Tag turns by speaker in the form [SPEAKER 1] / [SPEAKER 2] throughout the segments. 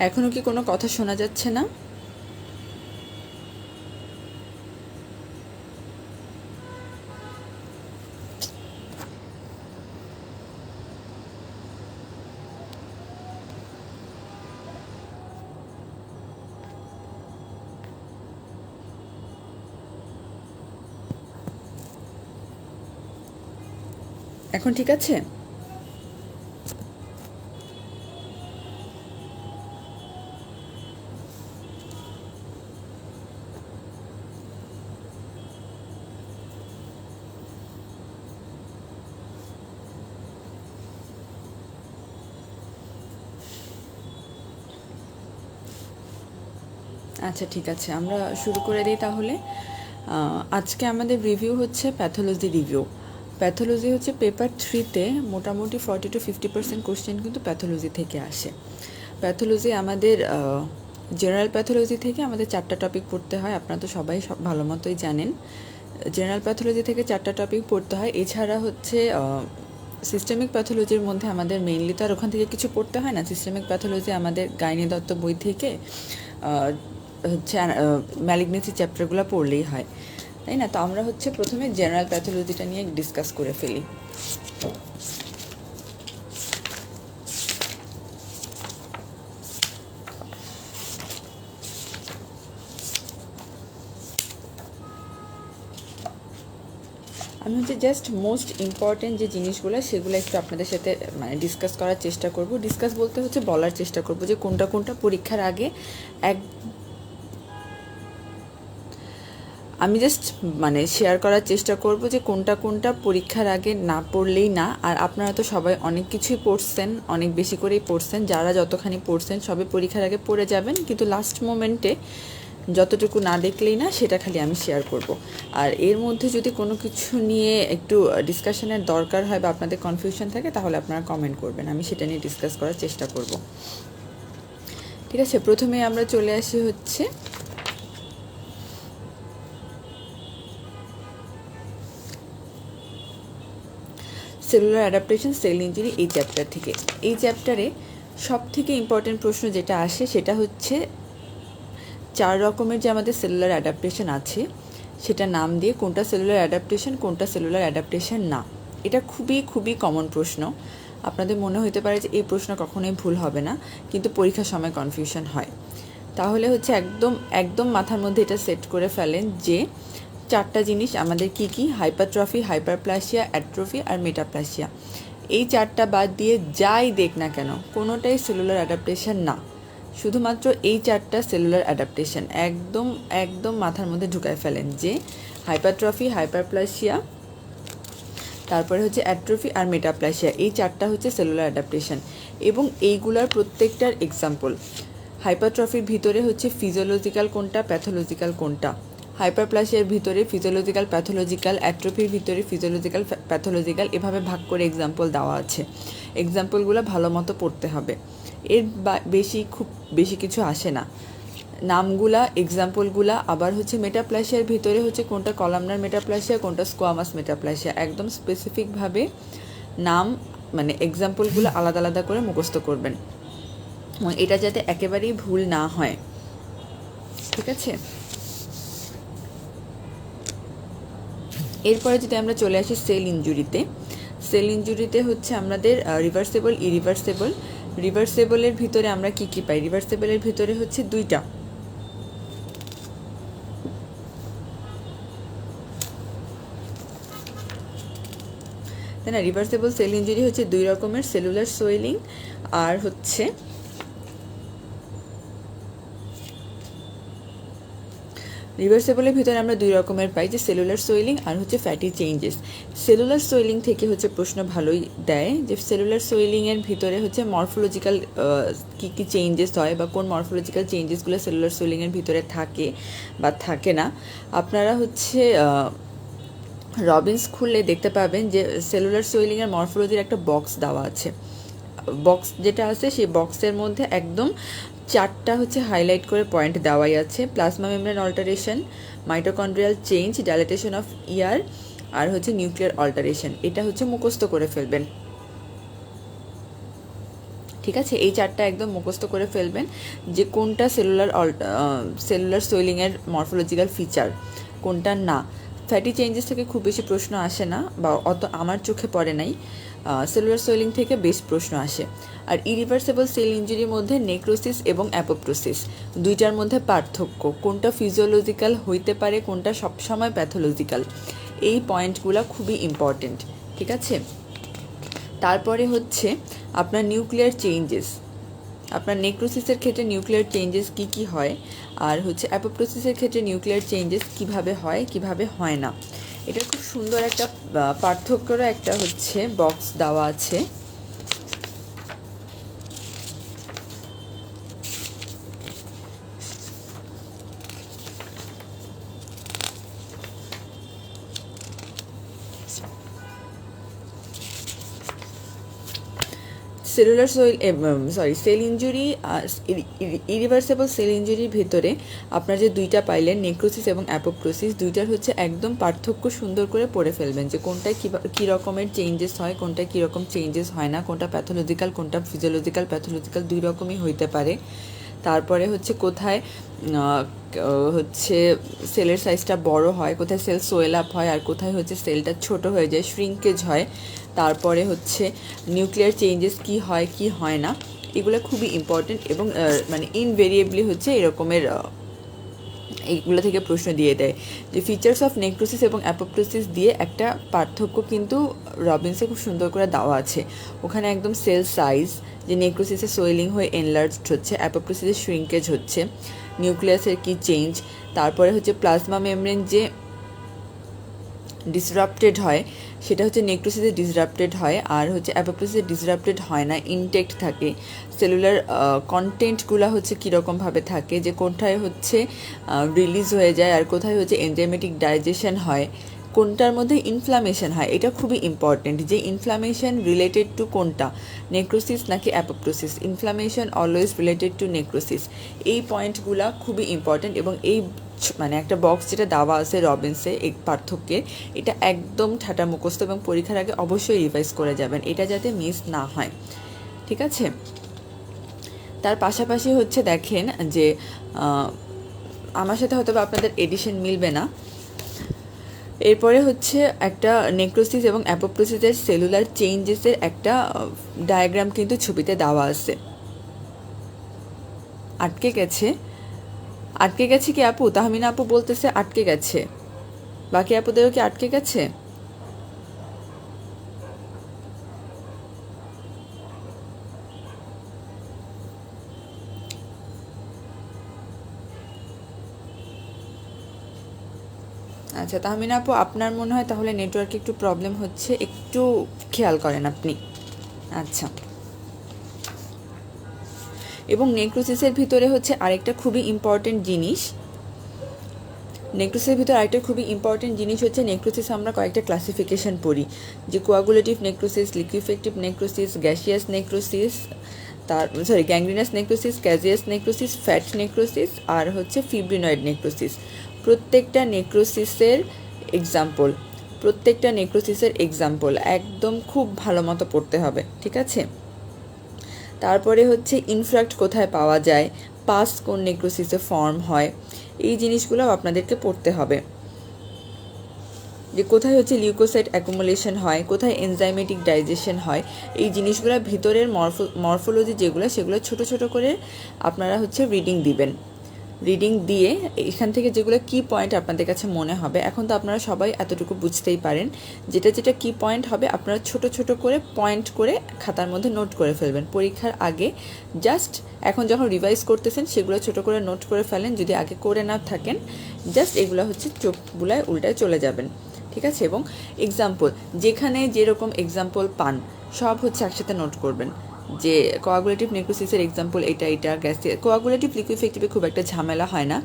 [SPEAKER 1] এখনো কি কোনো কথা শোনা যাচ্ছে না? এখন ঠিক আছে? আচ্ছা, ঠিক আছে, আমরা শুরু করে দিই তাহলে। আজকে আমাদের রিভিউ হচ্ছে প্যাথোলজি রিভিউ। প্যাথোলজি হচ্ছে পেপার 3-তে মোটামুটি 40-50% কোশ্চেন কিন্তু প্যাথোলজি থেকে আসে। প্যাথোলজি আমাদের জেনারেল প্যাথোলজি থেকে আমাদের 4টা টপিক পড়তে হয়, আপনারা তো সবাই ভালো মতোই জানেন। জেনারেল প্যাথোলজি থেকে 4টা টপিক পড়তে হয়। এছাড়া হচ্ছে সিস্টেমিক প্যাথোলজির মধ্যে আমাদের মেইনলি তো আর ওখান থেকে কিছু পড়তে হয় না। সিস্টেমিক প্যাথোলজি আমাদের গাইনি দত্ত বই থেকে হচ্ছে ম্যালিগনেসি চ্যাপ্টারগুলো পড়লেই হয়, তাই না? তো আমরা হচ্ছে প্রথমে জেনারেল প্যাথোলজিটা নিয়ে ডিসকাস করে ফেলি। আমি হচ্ছে জাস্ট মোস্ট ইম্পর্টেন্ট যে জিনিসগুলো সেগুলো একটু আপনাদের সাথে মানে ডিসকাস করার চেষ্টা করব। ডিসকাস বলতে হচ্ছে বলার চেষ্টা করব যে কোনটা কোনটা পরীক্ষার আগে আমি জাস্ট মানে শেয়ার করার চেষ্টা করব যে কোনটা কোনটা পরীক্ষার আগে না পড়লেই না। আর আপনারা তো সবাই অনেক কিছুই পড়ছেন, অনেক বেশি করেই পড়ছেন। যারা যতখানি পড়ছেন সবে পরীক্ষার আগে পড়ে যাবেন, কিন্তু লাস্ট মোমেন্টে যতটুকু না দেখলেই না সেটা খালি আমি শেয়ার করব। আর এর মধ্যে যদি কোনো কিছু নিয়ে একটু ডিসকাশনের দরকার হয় বা আপনাদের কনফিউশন থাকে তাহলে আপনারা কমেন্ট করবেন, আমি সেটা নিয়ে ডিসকাস করার চেষ্টা করব। ঠিক আছে, প্রথমে আমরা চলে আসি হচ্ছে সেলুলার অ্যাডাপ্টেশন, সেল ইঞ্জুরি এই চ্যাপ্টার থেকে। এই চ্যাপ্টারে সব থেকে ইম্পর্টেন্ট প্রশ্ন যেটা আসে সেটা হচ্ছে 4 রকমের যে আমাদের সেলুলার অ্যাডাপ্টেশন আছে সেটা নাম দিয়ে কোনটা সেলুলার অ্যাডাপ্টেশন, কোনটা সেলুলার অ্যাডাপ্টেশন না। এটা খুবই খুবই কমন প্রশ্ন। আপনাদের মনে হতে পারে যে এই প্রশ্ন কখনোই ভুল হবে না, কিন্তু পরীক্ষার সময় কনফিউশন হয়। তাহলে হচ্ছে একদম একদম মাথার মধ্যে এটা সেট করে ফেলেন যে 4টা জিনিস আমাদের কি কি, হাইপারট্রফি, হাইপারপ্লাসিয়া, অ্যাট্রফি আর মেটাপ্লাসিয়া। এই 4টা বাদ দিয়ে যাই দেখ না কেন কোনোটাই সেলুলার অ্যাডাপ্টেশন না। শুধুমাত্র এই 4টা সেলুলার অ্যাডাপ্টেশন। একদম একদম মাথার মধ্যে ঢুকায় ফেলেন যে হাইপারট্রফি, হাইপারপ্লাসিয়া, তারপরে হচ্ছে অ্যাট্রফি আর মেটাপ্লাসিয়া, এই 4টা হচ্ছে সেলুলার অ্যাডাপ্টেশন। এবং এইগুলার প্রত্যেকটার এক্সাম্পল। হাইপারট্রফির ভিতরে হচ্ছে ফিজিওলজিক্যাল কোনটা, প্যাথোলজিক্যাল কোনটা। হাইপারপ্লাসিয়ার ভিতরে ফিজিওলজিক্যাল, প্যাথোলজিক্যাল, অ্যাট্রফির ভিতরে ফিজিওলজিক্যাল, প্যাথোলজিক্যাল, এভাবে ভাগ করে এক্সাম্পল দেওয়া আছে। এক্সাম্পলগুলো ভালো মতো পড়তে হবে। এর খুব বেশি কিছু আসে না। নামগুলা, এক্সাম্পলগুলা। আবার হচ্ছে মেটাপ্লাসিয়ার ভিতরে হচ্ছে কোনটা কলামনার মেটাপ্লাসিয়া, কোনটা স্কোয়ামাস মেটাপ্লাসিয়া, একদম স্পেসিফিকভাবে নাম মানে এক্সাম্পলগুলো আলাদা আলাদা করে মুখস্থ করবেন, এবং এটা যাতে একেবারেই ভুল না হয়। ঠিক আছে, এরপরে যদি আমরা চলে আসি সেল ইনজুরিতে। সেল ইনজুরিতে হচ্ছে আমাদের রিভার্সেবল, ইরিভার্সেবল। রিভার্সেবলের ভিতরে আমরা কি কি পাই? রিভার্সেবলের ভিতরে হচ্ছে 2টা, তাই না? রিভার্সেবল সেল ইনজুরি হচ্ছে 2 রকমের, সেলুলার সোয়েলিং আর হচ্ছে রিভার্সেবলের ভিতরে আমরা 2 রকমের পাই, যে সেলুলার সোয়েলিং আর হচ্ছে ফ্যাটি চেঞ্জেস। সেলুলার সোয়েলিং থেকে হচ্ছে প্রশ্ন ভালোই দেয়, যে সেলুলার সোয়েলিংয়ের ভিতরে হচ্ছে মরফোলজিক্যাল কী কী চেঞ্জেস হয়, বা কোন মরফোলজিক্যাল চেঞ্জেসগুলো সেলুলার সোয়েলিংয়ের ভিতরে থাকে বা থাকে না। আপনারা হচ্ছে রবিন্স খুললে দেখতে পাবেন যে সেলুলার সোয়েলিংয়ের মরফোলজির একটা বক্স দেওয়া আছে। বক্স যেটা আছে সেই বক্সের মধ্যে একদম 4টা হচ্ছে হাইলাইট করে পয়েন্ট দেওয়াই আছে। Plasma membrane alteration, mitochondrial change, dilatation of ER আর হচ্ছে নিউক্লিয়ার অল্টারেশন। এটা হচ্ছে মুখস্থ করে ফেলবেন। ঠিক আছে, এই 4টা একদম মুখস্থ করে ফেলবেন যে কোনটা সেলুলার সোয়েলিংয়ের মরফোলজিক্যাল ফিচার, কোনটা না। ফ্যাটি চেঞ্জেস থেকে খুব বেশি প্রশ্ন আসে না, বা অত আমার চোখে পড়ে নাই। সেলুলার সোয়েলিং থেকে বেশ প্রশ্ন আসে। আর ইরিভার্সেবল সেল ইঞ্জুরির মধ্যে নেক্রোসিস এবং অ্যাপোপ্টোসিস, 2টার মধ্যে পার্থক্য, কোনটা ফিজিওলজিক্যাল হইতে পারে, কোনটা সবসময় প্যাথোলজিক্যাল, এই পয়েন্টগুলো খুবই ইম্পর্টেন্ট। ঠিক আছে, তারপরে হচ্ছে আপনার নিউক্লিয়ার চেঞ্জেস। আপনার নেক্রোসিসের ক্ষেত্রে নিউক্লিয়ার চেঞ্জেস কি কি হয়, আর হচ্ছে অ্যাপোপ্টোসিসের ক্ষেত্রে নিউক্লিয়ার চেঞ্জেস কিভাবে হয় কিভাবে হয় না। এটা খুব সুন্দর একটা পার্থক্যরও একটা হচ্ছে বক্স দেওয়া আছে। Cellular cell injury, irreversible cell ইঞ্জুরির ভিতরে আপনার যে 2টা পাইলেন, নেক্রোসিস এবং অ্যাপোপ্টোসিস, 2টার হচ্ছে একদম পার্থক্য সুন্দর করে পড়ে ফেলবেন, যে কোনটায় কী রকমের চেঞ্জেস হয়, কোনটায় কী রকম চেঞ্জেস হয় না, কোনটা প্যাথোলজিক্যাল, কোনটা ফিজিওলজিক্যাল। প্যাথোলজিক্যাল 2 রকমই হইতে পারে। তারপরে হচ্ছে কোথায় হচ্ছে সেলের সাইজটা বড় হয়, কোথায় সেল সোয়েল আপ হয়, আর কোথায় হচ্ছে সেলটা ছোট হয়ে যায়, শ্রিঙ্কেজ হয়। তারপরে হচ্ছে নিউক্লিয়ার চেঞ্জেস কি হয় কি হয় না, এগুলো খুবই ইম্পর্টেন্ট, এবং মানে ইনভেরিয়েবলি হচ্ছে এরকমের এইগুলো থেকে প্রশ্ন দিয়ে দেয়। যে ফিচার্স অফ নেক্রোসিস এবং অ্যাপোপ্টোসিস দিয়ে একটা পার্থক্য কিন্তু রবিন্সে খুব সুন্দর করে দেওয়া আছে। ওখানে একদম সেল সাইজ, যে নেক্রোসিসে সোয়েলিং হয়ে এনলার্জড হচ্ছে, অ্যাপোপ্টোসিসে শ্রিঙ্কেজ হচ্ছে, নিউক্লিয়াসের কি চেঞ্জ, তারপরে হচ্ছে প্লাজমা মেমব্রেন যে ডিসরাপ্টেড হয় সেটা হচ্ছে নেক্রোসিসে ডিসরাপ্টেড হয়, আর হচ্ছে অ্যাপোপ্টোসিসে ডিসরাপ্টেড হয় না, ইনটেক্ট থাকে। সেলুলার কন্টেন্টগুলো হচ্ছে কীরকমভাবে থাকে, যে কোথায় হচ্ছে রিলিজ হয়ে যায় আর কোথায় হচ্ছে এনজাইমেটিক ডাইজেশন হয়। কোনটার মধ্যে ইনফ্লামেশন হয়, এটা খুবই ইম্পর্টেন্ট, যে ইনফ্লামেশন রিলেটেড টু কোনটা, নেক্রোসিস নাকি apoptosis. Inflammation always related to necrosis. এই পয়েন্টগুলো খুবই ইম্পর্টেন্ট, এবং এই মানে একটা বক্স যেটা দেওয়া আছে রবিনসে এই পার্থক্যের, এটা একদম ঠাটা মুখস্থ, এবং পরীক্ষার আগে অবশ্যই রিভাইজ করে যাবেন, এটা যাতে মিস না হয়, ঠিক আছে। তার পাশাপাশি হচ্ছে দেখেন যে আমার সাথে হয়তো আপনাদের এডিশন মিলবে না। এরপরে হচ্ছে একটা নেক্রোসিস এবং অ্যাপোপ্টোসিসের সেলুলার চেঞ্জেসের একটা ডায়াগ্রাম কিন্তু ছবিতে দেওয়া আছে। আটকে গেছে কি আপু? তাহমিনা আপু বলতেছে আটকে গেছে, বাকি আপুদেরও কি আটকে গেছে? আচ্ছা তাহমিনা আপু, আপনার মনে হয় তাহলে নেটওয়ার্কে একটু প্রবলেম হচ্ছে, একটু খেয়াল করেন আপনি। আচ্ছা, এবং নেক্রোসিসের ভিতরে হচ্ছে আরেকটা খুবই ইম্পর্টেন্ট জিনিস, নেক্রোসিসের ভিতরে আরেকটা খুবই ইম্পর্টেন্ট জিনিস হচ্ছে, নেক্রোসিস আমরা কয়েকটা ক্লাসিফিকেশন পড়ি, যে coagulative necrosis, liquefactive necrosis, gaseous necrosis, gangrenous necrosis, caseous necrosis, fat necrosis, আর হচ্ছে ফিব্রিনয়েড নেক্রোসিস। প্রত্যেকটা নেক্রোসিসের এক্সাম্পল একদম খুব ভালো মতো পড়তে হবে, ঠিক আছে। তারপরে হচ্ছে ইনফ্রাক্ট কোথায় পাওয়া যায়, পাস কোন নেক্রোসিসে ফর্ম হয়, এই জিনিসগুলো আপনাদেরকে পড়তে হবে, যে কোথায় হচ্ছে লিউকোসাইট অ্যাকুমুলেশন হয়, কোথায় এনজাইমেটিক ডাইজেশন হয়, এই জিনিসগুলো ভিতরের মরফোলজি যেগুলো, সেগুলো ছোট ছোট করে আপনারা হচ্ছে রিডিং দিয়ে এখান থেকে যেগুলো কি পয়েন্ট আপনাদের কাছে মনে হবে, এখন তো আপনারা সবাই এতটুকু বুঝতেই পারেন, যেটা কি পয়েন্ট হবে আপনারা ছোট ছোট করে পয়েন্ট করে খাতার মধ্যে নোট করে ফেলবেন পরীক্ষার আগে। জাস্ট এখন যখন রিভাইজ করতেছেন সেগুলো ছোট করে নোট করে ফেলেন, যদি আগে করে না থাকেন জাস্ট এগুলো হচ্ছে চোখ বুলায় উল্টায় চলে যাবেন, ঠিক আছে। এবং এক্সাম্পল যেখানে যেরকম এক্সাম্পল পান সব হচ্ছে একসাথে নোট করবেন, যে কোয়াগুলেটিভ নেক্রোসিসের এক্সাম্পল এটা গ্যাসিয়াস, কোয়াগুলেটিভ লিকুইফেক্টিভে খুব একটা ঝামেলা হয় না,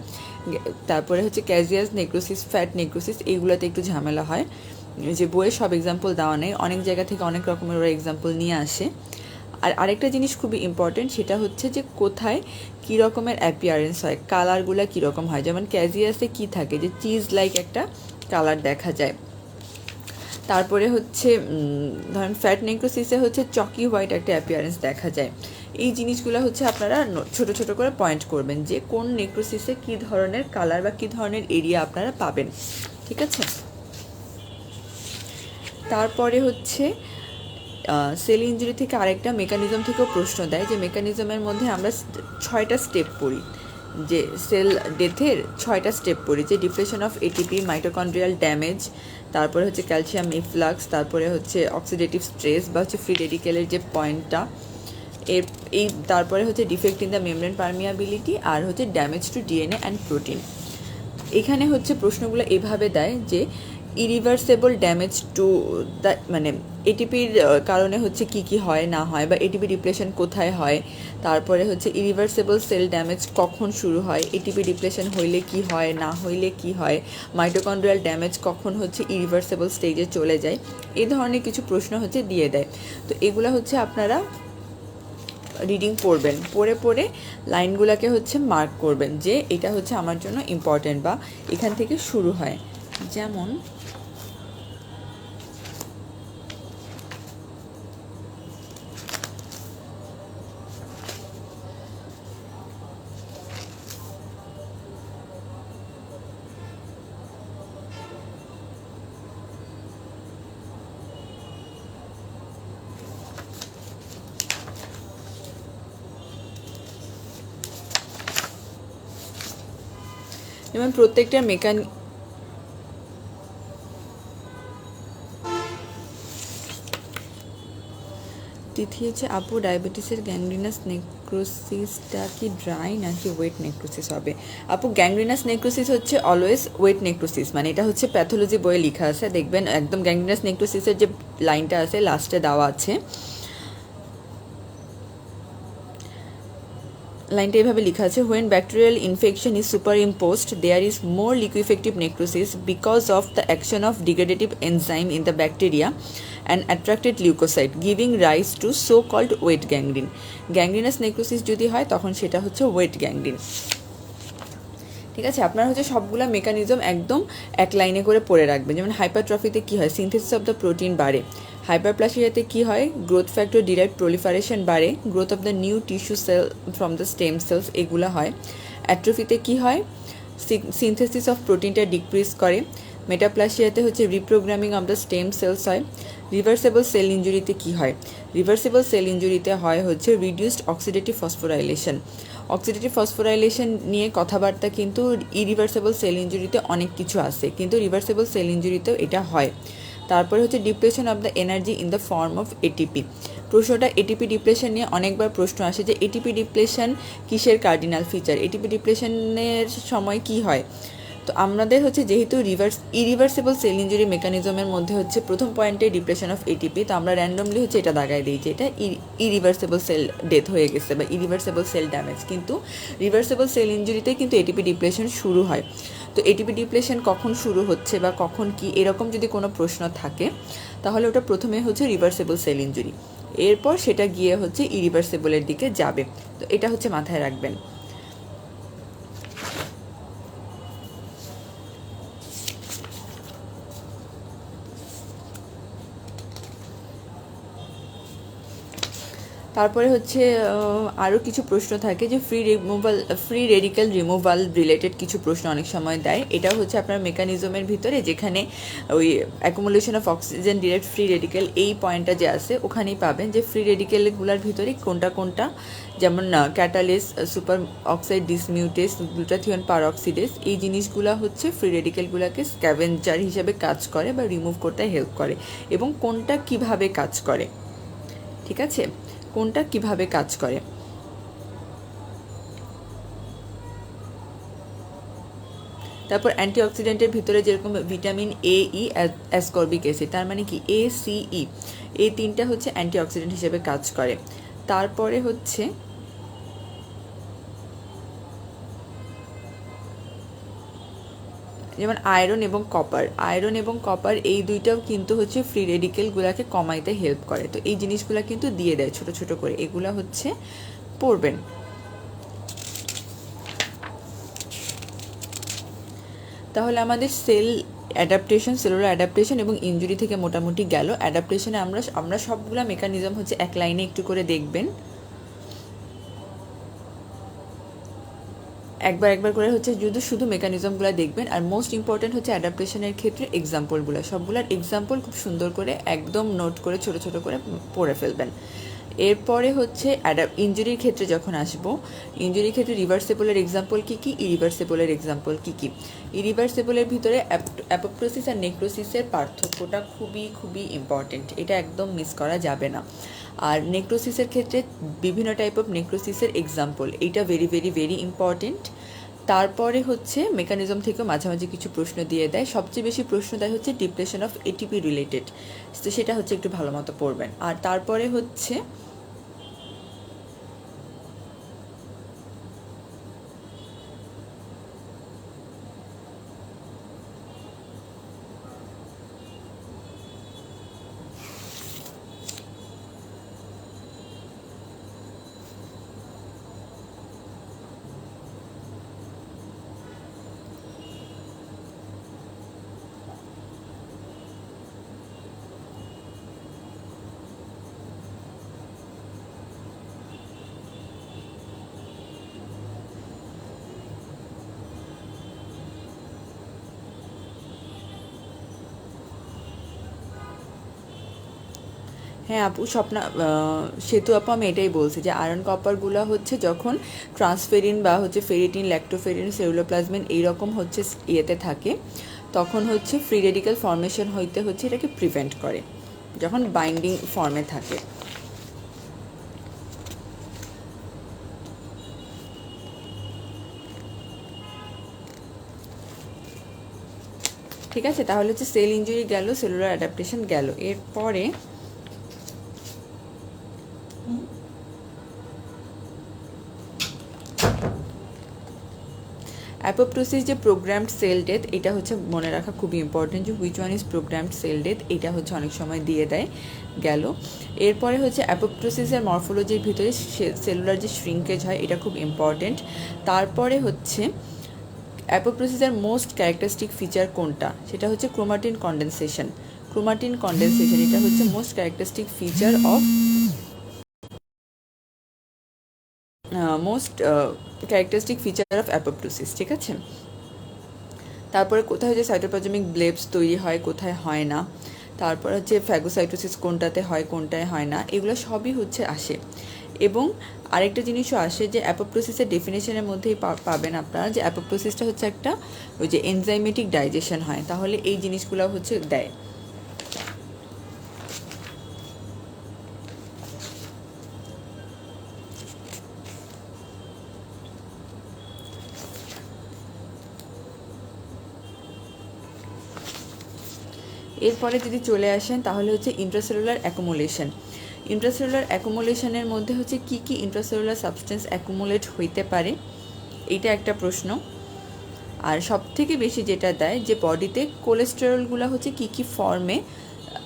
[SPEAKER 1] তারপরে হচ্ছে ক্যাজিয়াস নেক্রোসিস, ফ্যাট নেক্রোসিস, এইগুলোতে একটু ঝামেলা হয়, যে বইয়ে সব এক্সাম্পল দেওয়া নেই, অনেক জায়গা থেকে অনেক রকমের ওরা এক্সাম্পল নিয়ে আসে। আর আরেকটা জিনিস খুবই ইম্পর্টেন্ট, সেটা হচ্ছে যে কোথায় কী রকমের অ্যাপিয়ারেন্স হয়, কালারগুলো কীরকম হয়, যেমন ক্যাজিয়াসে কী থাকে, যে চিজ লাইক একটা কালার দেখা যায়। তারপরে হচ্ছে ধরেন ফ্যাট নেক্রোসিসে হচ্ছে চকি হোয়াইট একটা অ্যাপিয়ারেন্স দেখা যায়। এই জিনিসগুলো হচ্ছে আপনারা ছোট ছোট করে পয়েন্ট করবেন, যে কোন নেক্রোসিসে কী ধরনের কালার বা কী ধরনের এরিয়া আপনারা পাবেন, ঠিক আছে। তারপরে হচ্ছে সেল ইঞ্জুরি থেকে আরেকটা মেকানিজম থেকেও প্রশ্ন দেয়, যে মেকানিজমের মধ্যে আমরা 6টা স্টেপ পড়ি, যে সেল ডেথের 6টা স্টেপ পড়ি, যে depletion of ATP, mitochondrial damage, তারপরে হচ্ছে ক্যালসিয়াম ইফ্লাক্স, তারপরে হচ্ছে অক্সিডেটিভ স্ট্রেস বা হচ্ছে ফ্রি রেডিক্যালের যে পয়েন্টটা, তারপরে হচ্ছে defect in the membrane permeability, আর হচ্ছে damage to DNA and protein. এখানে হচ্ছে প্রশ্নগুলো এভাবে দেয়, যে ইরিভার্সেবল ড্যামেজ টু দ্য মানে এটিপির কারণে হচ্ছে কি হয় না হয়, বা এটিপি ডিপ্লেশন কোথায় হয়, তারপরে হচ্ছে ইরিভার্সেবল সেল ড্যামেজ কখন শুরু হয়, এটিপি ডিপ্লেশন হইলে কি হয় না হইলে কি হয়, মাইটোকন্ড্রিয়াল ড্যামেজ কখন হচ্ছে ইরিভার্সেবল স্টেজে চলে যায়, এই ধরনের কিছু প্রশ্ন হচ্ছে দিয়ে দেয়। তো এগুলো হচ্ছে আপনারা রিডিং পড়বেন, পড়ে লাইনগুলোকে হচ্ছে মার্ক করবেন, যে এটা হচ্ছে আমার জন্য ইম্পর্টেন্ট বা এখান থেকে শুরু হয়। যেমন প্রত্যেকটা তিথি হচ্ছে আপু, ডায়াবেটিসের গ্যাংগ্রিনাস নেক্রোসিসটা কি ড্রাই নাকি ওয়েট নেক্রোসিস হবে? আপু গ্যাংগ্রিনাস নেক্রোসিস হচ্ছে অলওয়েজ ওয়েট নেক্রোসিস, মানে এটা হচ্ছে প্যাথোলজি বইয়ে লেখা আছে, দেখবেন একদম গ্যাংগ্রিনাস নেক্রোসিসের যে লাইনটা আছে লাস্টে দেওয়া আছে, লাইনটা এভাবে লেখা আছে, when bacterial infection is superimposed there is more liquefactive necrosis because of the action of degradative enzyme in the bacteria and attracted leucocyte giving rise to so called wet gangrene. Gangrenous necrosis যদি হয় তখন সেটা হচ্ছে wait gangrene. ঠিক আছে, আপনারা হচ্ছে সবগুলা মেকানিজম একদম এক লাইনে করে পড়ে রাখবেন। যেমন হাইপারট্রফিতে কী হয়, সিনথেসিস অফ দ্য প্রোটিন বাড়ে। হাইপারপ্লাসিয়াতে কী হয়, গ্রোথ ফ্যাক্টর ডিরাইভড প্রলিফারেশন বাড়ে, growth of the new tissue cell from the stem cells এগুলো হয়। অ্যাট্রোফিতে কী হয়, সিনথেসিস অফ প্রোটিনটা ডিক্রিজ করে। মেটাপ্লাসিয়াতে হচ্ছে reprogramming of the stem sales হয়। রিভার্সেবল সেল ইঞ্জুরিতে কী হয়, রিভার্সেবল সেল ইঞ্জুরিতে হয় হচ্ছে reduced oxidative phosphorylation. Oxidative phosphorylation নিয়ে কথাবার্তা কিন্তু ইরিভার্সেবল সেল ইঞ্জুরিতে অনেক কিছু আছে, কিন্তু রিভার্সেবল সেল ইঞ্জুরিতেও এটা হয়। তারপরে হচ্ছে depletion of the energy in the form of ATP. প্রশ্নটা এটিপি ডিপ্লেশন নিয়ে অনেকবার প্রশ্ন আসে যে এটিপি ডিপ্লেশন কিসের কার্ডিনাল ফিচার, এটিপি ডিপ্লেশনের সময় কি হয়। তো আমাদের হচ্ছে যেহেতু ইরিভার্সেবল সেল ইঞ্জুরি মেকানিজমের মধ্যে হচ্ছে প্রথম পয়েন্টে ডিপ্রেশন অফ এটিপি, তো আমরা র্যান্ডমলি হচ্ছে এটা দাগায় দিই যে এটা ইরিভার্সেবল সেল ডেথ হয়ে গেছে বা ইরিভার্সেবল সেল ড্যামেজ। কিন্তু রিভার্সেবল সেল ইঞ্জুরিতে কিন্তু এটিপি ডিপ্লেশন শুরু হয়। তো এটিপি ডিপ্লেশন কখন শুরু হচ্ছে বা কখন কি এরকম যদি কোনো প্রশ্ন থাকে তাহলে ওটা প্রথমে হচ্ছে রিভার্সেবল সেল ইঞ্জুরি, এরপর সেটা গিয়ে হচ্ছে ইরিভার্সেবলের দিকে যাবে। তো এটা হচ্ছে মাথায় রাখবেন। তারপরে হচ্ছে আরও কিছু প্রশ্ন থাকে যে ফ্রি রেডিক্যাল রিমুভাল রিলেটেড কিছু প্রশ্ন অনেক সময় দেয়। এটাও হচ্ছে আপনার মেকানিজমের ভিতরে যেখানে ওই accumulation of oxygen direct free radical এই পয়েন্টটা যে আছে ওখানেই পাবেন যে ফ্রি রেডিক্যালগুলোর ভিতরে কোনটা কোনটা, যেমন ক্যাটালিস, সুপার অক্সাইড ডিসমিউটেস, গ্লুটাথিয়ন পারঅক্সিডেস, এই জিনিসগুলো হচ্ছে ফ্রি রেডিক্যালগুলোকে স্ক্যাভেঞ্জার হিসেবে কাজ করে বা রিমুভ করতে হেল্প করে, এবং কোনটা কিভাবে কাজ করে। ঠিক আছে, কোনটা কিভাবে কাজ করে। তারপর অ্যান্টিঅক্সিডেন্টের ভিতরে যেরকম vitamin A, E, ascorbic acid, তার মানে কি এ, সি, ই, এই তিনটা হচ্ছে অ্যান্টিঅক্সিডেন্ট হিসেবে কাজ করে। তারপরে হচ্ছে যেমন আয়রন এবং কপার এই দুইটাও কিন্তু হচ্ছে ফ্রি রেডিকেলগুলোকে কমাইতে হেল্প করে। তো এই জিনিসগুলো কিন্তু দিয়ে দেয় ছোট ছোট করে, এগুলা হচ্ছে পড়বেন। তাহলে আমাদের সেলুলার অ্যাডাপ্টেশন এবং ইনজুরি থেকে মোটামুটি গেল। অ্যাডাপ্টেশনে আমরা সবগুলা মেকানিজম হচ্ছে এক লাইনে একটু করে দেখবেন, একবার করে হচ্ছে শুধু মেকানিজমগুলো দেখবেন। আর মোস্ট ইম্পর্টেন্ট হচ্ছে অ্যাডাপ্টেশনের ক্ষেত্রে এক্সাম্পলগুলো, সবগুলোর এক্সাম্পল খুব সুন্দর করে একদম নোট করে ছোট ছোট করে পড়ে ফেলবেন। এরপরে হচ্ছে ইনজুরির ক্ষেত্রে যখন আসবো, ইনজুরির ক্ষেত্রে রিভার্সেবলের এক্সাম্পল কী কী, ইরিভার্সেবলের এক্সাম্পল কী কী। ইরিভার্সেবলের ভিতরে অ্যাপোপ্টোসিস আর নেক্রোসিসের পার্থক্যটা খুবই ইম্পর্টেন্ট, এটা একদম মিস করা যাবে না। আর নেক্রোসিসের ক্ষেত্রে বিভিন্ন টাইপ অফ নেক্রোসিসের এক্সাম্পল, এইটা ভেরি ইম্পর্টেন্ট। তারপরে হচ্ছে মেকানিজম থেকেও মাঝামাঝি কিছু প্রশ্ন দিয়ে দেয়, সবচেয়ে বেশি প্রশ্ন দেয় হচ্ছে ডিপ্রেশন অফ এটিপি রিলেটেড, তো সেটা হচ্ছে একটু ভালো মতো পড়বেন। আর তারপরে হচ্ছে হ্যাঁ আপু, সেতু আপু আমি এটাই বলছি যে আয়রন কপারগুলো হচ্ছে যখন ট্রান্সফেরিন বা হচ্ছে ফেরিটিন, ল্যাক্টোফেরিন, সেলুলোপ্লাজমিন এইরকম হচ্ছে ইয়েতে থাকে, তখন হচ্ছে ফ্রি রেডিক্যাল ফর্মেশন হইতে হচ্ছে এটাকে প্রিভেন্ট করে যখন বাইন্ডিং ফর্মে থাকে। ঠিক আছে, তাহলে হচ্ছে সেল ইঞ্জুরি গেল, সেলুলার অ্যাডাপ্টেশন গেল। এরপরে অ্যাপোপ্টোসিস যে প্রোগ্রামড সেল ডেথ, এটা হচ্ছে মনে রাখা খুবই ইম্পর্টেন্ট যে which one is programmed sell death, এটা হচ্ছে অনেক সময় দিয়ে দেয় গেল। এরপরে হচ্ছে অ্যাপোপ্টোসিসের মরফোলজির ভিতরে সেলুলার যে শ্রিঙ্কেজ হয়, এটা খুব ইম্পর্টেন্ট। তারপরে হচ্ছে অ্যাপোপ্টোসিসের মোস্ট ক্যারেক্টারিস্টিক ফিচার কোনটা, সেটা হচ্ছে ক্রোমাটিন কন্ডেনসেশন। ক্রোমাটিন কন্ডেনসেশন এটা হচ্ছে most characteristic feature of characteristic feature of apoptosis, ঠিক আছে। তারপরে কোথায় হচ্ছে সাইটোপ্লাজমিক ব্লেবস তৈরি হয়, কোথায় হয় না। তারপর হচ্ছে ফ্যাগোসাইটোসিস কোনটাতে হয়, কোনটায় হয় না, এগুলো সবই হচ্ছে আসে। এবং আরেকটা জিনিসও আসে যে অ্যাপোপ্টোসিসের ডেফিনেশনের মধ্যেই পাবেন আপনারা যে অ্যাপোপ্টোসিসটা হচ্ছে একটা ওই যে এনজাইমেটিক ডাইজেশন হয়, তাহলে এই জিনিসগুলো হচ্ছে দেয়। এরপরে যদি চলে আসেন তাহলে হচ্ছে ইন্ট্রাসেলুলার অ্যাকুমুলেশন। ইন্ট্রাসেলুলার অ্যাকুমুলেশনের মধ্যে হচ্ছে কি কি ইন্ট্রাসেলুলার সাবস্টেন্স অ্যাকুমুলেট হইতে পারে, এইটা একটা প্রশ্ন। আর সবথেকে বেশি যেটা দেয় যে বডিতে কোলেস্টেরলগুলো হচ্ছে কি কি ফর্মে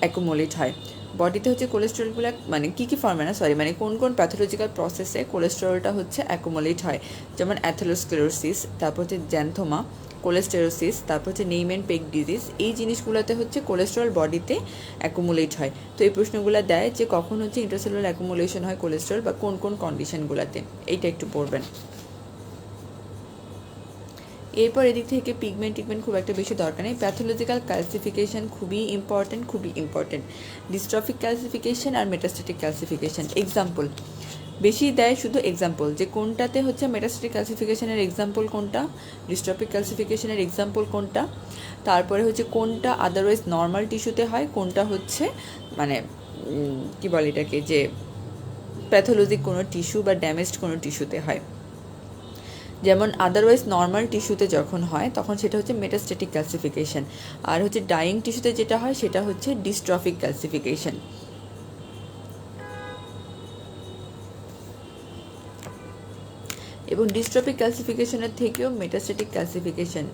[SPEAKER 1] অ্যাকুমুলেট হয়। বডিতে হচ্ছে কোলেস্টেরলগুলো মানে কি কি ফর্মে না সরি মানে কোন কোন প্যাথোলজিক্যাল প্রসেসে কোলেস্টেরলটা হচ্ছে অ্যাকুমুলেট হয়, যেমন অ্যাথেরোস্ক্লেরোসিস, তারপর হচ্ছে জ্যান্থোমা, কোলেস্টেরোসিস, তারপর হচ্ছে নেইমেন পেক ডিজিজ, এই জিনিসগুলোতে হচ্ছে কোলেস্টেরল বডিতে অ্যাকুমুলেট হয়। তো এই প্রশ্নগুলো দেয় যে কখন হচ্ছে ইন্ট্রাসেলুলার অ্যাকুমুলেশন হয় কোলেস্টেরল বা কোন কোন কন্ডিশনগুলোতে, এইটা একটু পড়বেন। এরপর এদিক থেকে পিগমেন্ট খুব একটা বেশি দরকার নেই। প্যাথোলজিক্যাল ক্যালসিফিকেশন খুবই ইম্পর্টেন্ট। ডিস্ট্রফিক ক্যালসিফিকেশন আর মেটাস্ট্যাটিক ক্যালসিফিকেশন এক্সাম্পল বেশি দেয়, শুধু এক্সাম্পল যে কোনটাতে হচ্ছে মেটাস্ট্যাটিক ক্যালসিফিকেশনের এক্সাম্পল কোনটা, ডিস্ট্রফিক ক্যালসিফিকেশনের এক্সাম্পল কোনটা, তারপরে হচ্ছে কোনটা আদারওয়াইজ নর্মাল টিস্যুতে হয়, কোনটা হচ্ছে মানে কি বলে এটাকে যে প্যাথোলজিক কোনো টিস্যু বা ড্যামেজড কোনো টিস্যুতে হয়। যেমন আদারওয়াইজ নর্মাল টিস্যুতে যখন হয় তখন সেটা হচ্ছে মেটাস্ট্যাটিক ক্যালসিফিকেশন, আর হচ্ছে ডাইং টিস্যুতে যেটা হয় সেটা হচ্ছে ডিস্ট্রফিক ক্যালসিফিকেশন। এবং ডিস্ট্রফিক ক্যালসিফিকেশনের থেকেও মেটাস্ট্যাটিক ক্যালসিফিকেশন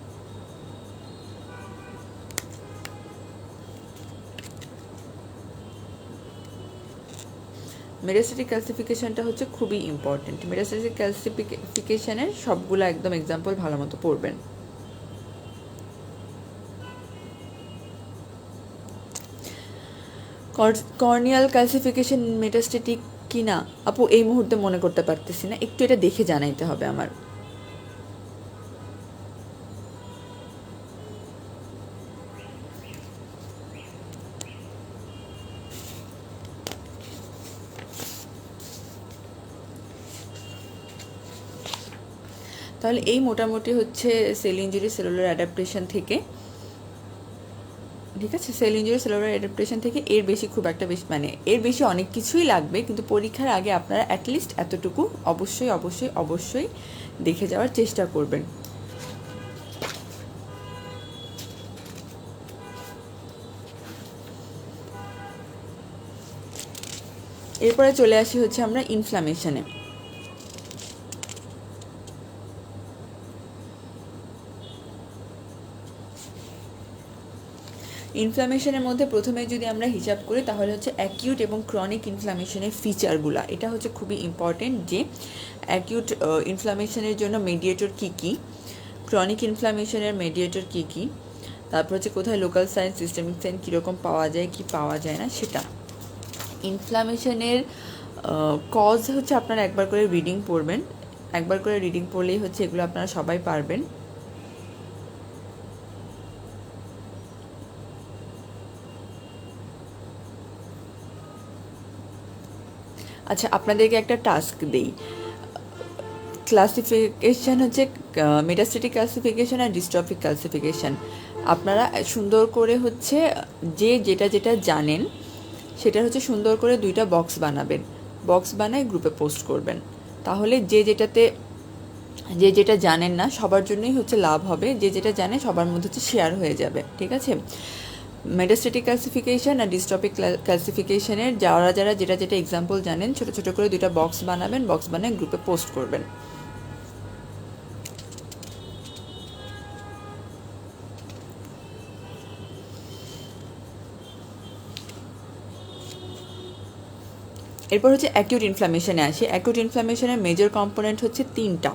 [SPEAKER 1] মেটাস্ট্যাটিক ক্যালসিফিকেশনটা হচ্ছে খুবই ইম্পর্টেন্ট। মেটাস্ট্যাটিক ক্যালসিফিকেশনের সবগুলো একদম এক্সাম্পল ভালো মতো পড়বেন। কর্নিয়াল ক্যালসিফিকেশন মেটাস্ট্যাটিক কি না আপু এই মুহূর্তে মনে করতে পারতেছি না, একটু এটা দেখে জানাইতে হবে আমার। তাহলে এই মোটামুটি হচ্ছে সেল ইঞ্জুরি সেলুলার অ্যাডাপ্টেশন থেকে, ঠিক আছে। সেল ইঞ্জুরি সেলুলার অ্যাডাপ্টেশন থেকে এর বেশি খুব একটা বেশি মানে এর বেশি অনেক কিছুই লাগবে, কিন্তু পরীক্ষার আগে আপনারা অ্যাটলিস্ট এতটুকু অবশ্যই দেখে যাওয়ার চেষ্টা করবেন। এরপরে চলে আসি হচ্ছে আমরা ইনফ্লামেশনে। ইনফ্লামেশনের মধ্যে প্রথমে যদি আমরা হিসাব করি তাহলে হচ্ছে অ্যাকিউট এবং ক্রনিক ইনফ্লামেশনের ফিচারগুলো, এটা হচ্ছে খুবই ইম্পর্টেন্ট যে অ্যাকিউট ইনফ্লামেশনের জন্য মেডিয়েটর কী কী, ক্রনিক ইনফ্লামেশনের মেডিয়েটর কী কী, তারপর হচ্ছে কোথায় লোকাল সাইন সিস্টেমিক সাইন কীরকম পাওয়া যায় কি পাওয়া যায় না সেটা। ইনফ্লামেশনের কজ হচ্ছে আপনারা একবার করে রিডিং পড়বেন, একবার করে রিডিং পড়লেই হচ্ছে এগুলো আপনারা সবাই পারবেন। আচ্ছা আপনাদেরকে একটা টাস্ক দিই, ক্লাসিফিকেশান হচ্ছে মেটাস্ট্যাটিক ক্লাসিফিকেশান আর ডিস্ট্রফিক ক্লাসিফিকেশান। আপনারা সুন্দর করে হচ্ছে যে যেটা জানেন সেটা হচ্ছে সুন্দর করে 2টা বক্স বানাবেন, বক্স বানায় গ্রুপে পোস্ট করবেন, তাহলে যে যেটা জানেন না সবার জন্যই হচ্ছে লাভ হবে, যে যেটা জানে সবার মধ্যে হচ্ছে শেয়ার হয়ে যাবে, ঠিক আছে। মেটাস্ট্যাটিক ক্লাসিফিকেশান আর ডিস্ট্রফিক ক্লাসিফিকেশানের যারা যেটা এক্সাম্পল জানেন ছোটো ছোটো করে 2টা বক্স বানাবেন, বক্স বানিয়ে গ্রুপে পোস্ট করবেন। এরপর হচ্ছে অ্যাকিউট ইনফ্লামেশনে আসি। অ্যাকিউট ইনফ্লামেশনের মেজর কম্পোনেন্ট হচ্ছে তিনটা।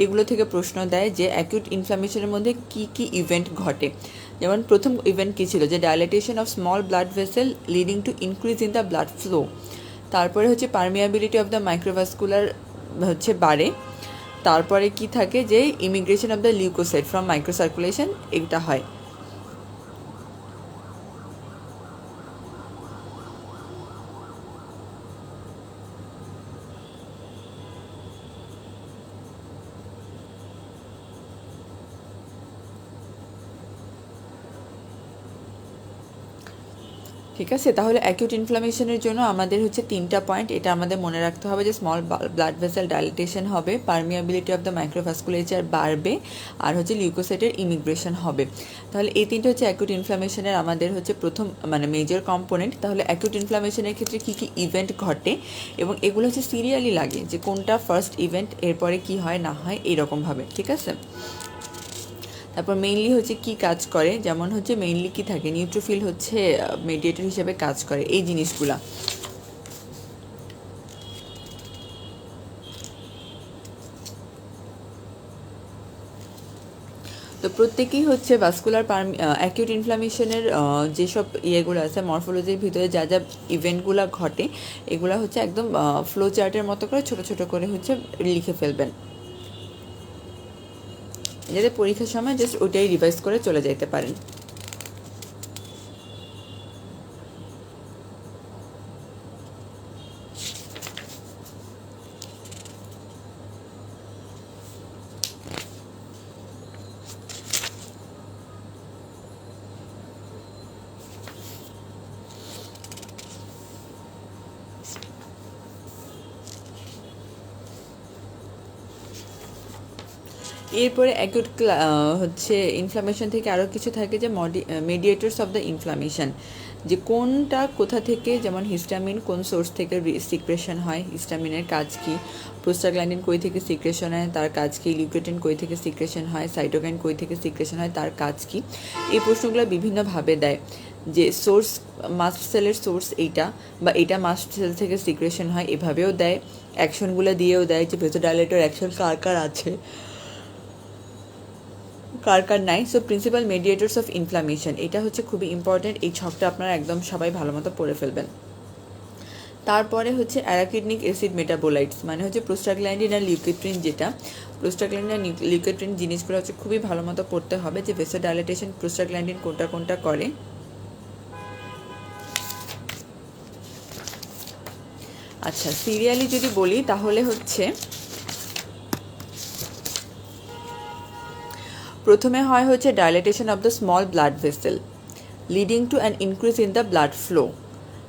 [SPEAKER 1] এগুলো থেকে প্রশ্ন দেয় যে অ্যাকিউট ইনফ্লামেশনের মধ্যে কি কি ইভেন্ট ঘটে। যেমন প্রথম ইভেন্ট কী ছিল, যে dilatation of small blood vessel leading to increase in the blood flow. তারপরে হচ্ছে পারমিয়াবিলিটি অফ দ্য মাইক্রোভাস্কুলার হচ্ছে বাড়ে। তারপরে কি থাকে, যে emigration of the leucocyte from microcirculation, এটা হয়। ঠিক আছে, তাহলে অ্যাকিউট ইনফ্লামেশনের জন্য আমাদের হচ্ছে তিনটা পয়েন্ট, এটা আমাদের মনে রাখতে হবে যে স্মল ব্লাড ভেসেল ডাইলেটেশন হবে, পারমিয়াবিলিটি অফ দ্য মাইক্রোভাস্কুলেচার বাড়বে, আর হচ্ছে লিউকোসাইটের ইমিগ্রেশন হবে। তাহলে এই তিনটা হচ্ছে অ্যাকিউট ইনফ্লামেশনের আমাদের হচ্ছে প্রথম মানে মেজর কম্পোনেন্ট। তাহলে অ্যাকিউট ইনফ্লামেশনের ক্ষেত্রে কী কী ইভেন্ট ঘটে এবং এগুলো হচ্ছে সিরিয়ালি লাগে, যে কোনটা ফার্স্ট ইভেন্ট, এরপরে কি হয় না হয় এইরকমভাবে। ঠিক আছে, তারপর মেইনলি হচ্ছে কি কাজ করে, যেমন হচ্ছে মেইনলি কি থাকে, নিউট্রোফিল হচ্ছে মেডিয়েটর হিসেবে কাজ করে, এই জিনিসগুলা। তো প্রত্যেকেই হচ্ছে ভাস্কুলার অ্যাকিউট ইনফ্লামেশনের যেসব ইয়েগুলো আছে মরফোলজির ভিতরে যা যা ইভেন্টগুলো ঘটে, এগুলো হচ্ছে একদম ফ্লো চার্টের মতো করে ছোট ছোট করে হচ্ছে লিখে ফেলবেন, যাতে পরীক্ষার সময় জাস্ট ওইটাই রিভাইজ করে চলে যেতে পারেন। এরপরে অ্যাকিউট হচ্ছে ইনফ্লামেশন থেকে আরও কিছু থাকে, যে মেডিয়েটরস অফ দ্য ইনফ্লামেশন, যে কোনটা কোথা থেকে, যেমন হিস্টামিন কোন সোর্স থেকে সিক্রেশন হয়, হিস্টামিনের কাজ কী, প্রোস্টাগ্ল্যান্ডিন কই থেকে সিক্রেশন হয় তার কাজ কী, লিউকোট্রিন কই থেকে সিক্রেশন হয়, সাইটোকাইন কই থেকে সিক্রেশন হয় তার কাজ কী। এই প্রশ্নগুলো বিভিন্নভাবে দেয়, যে সোর্স মাস্ট সেলের সোর্স এইটা, বা এইটা মাস্ট সেল থেকে সিক্রেশন হয়, এভাবেও দেয়। অ্যাকশনগুলো দিয়েও দেয়, যে ভেসোডাইলেটর অ্যাকশন কার কার আছে, কার কার নাই। সো প্রিন্সিপাল মেডিয়েটরস অফ ইনফ্লামেশন, এটা হচ্ছে খুবই ইম্পর্টেন্ট, এই ছকটা আপনারা একদম সবাই ভালো মতো পড়ে ফেলবেন। তারপরে হচ্ছে অ্যারাকিডনিক অ্যাসিড মেটাবোলাইটস, মানে হচ্ছে প্রোস্টাগ্ল্যান্ডিন আর লিউকোট্রিন, যেটা প্রোস্টাগ্ল্যান্ডিন আর লিউকোট্রিন জিনিসগুলো হচ্ছে খুবই ভালো মতো পড়তে হবে, যে ভেসোডাইলেটেশন প্রোস্টাগ্ল্যান্ডিন কোনটা কোনটা করে। আচ্ছা, সিরিয়ালি যদি বলি তাহলে হচ্ছে প্রথমে হয় হচ্ছে dilatation of the small blood vessel leading to an increase in the blood flow.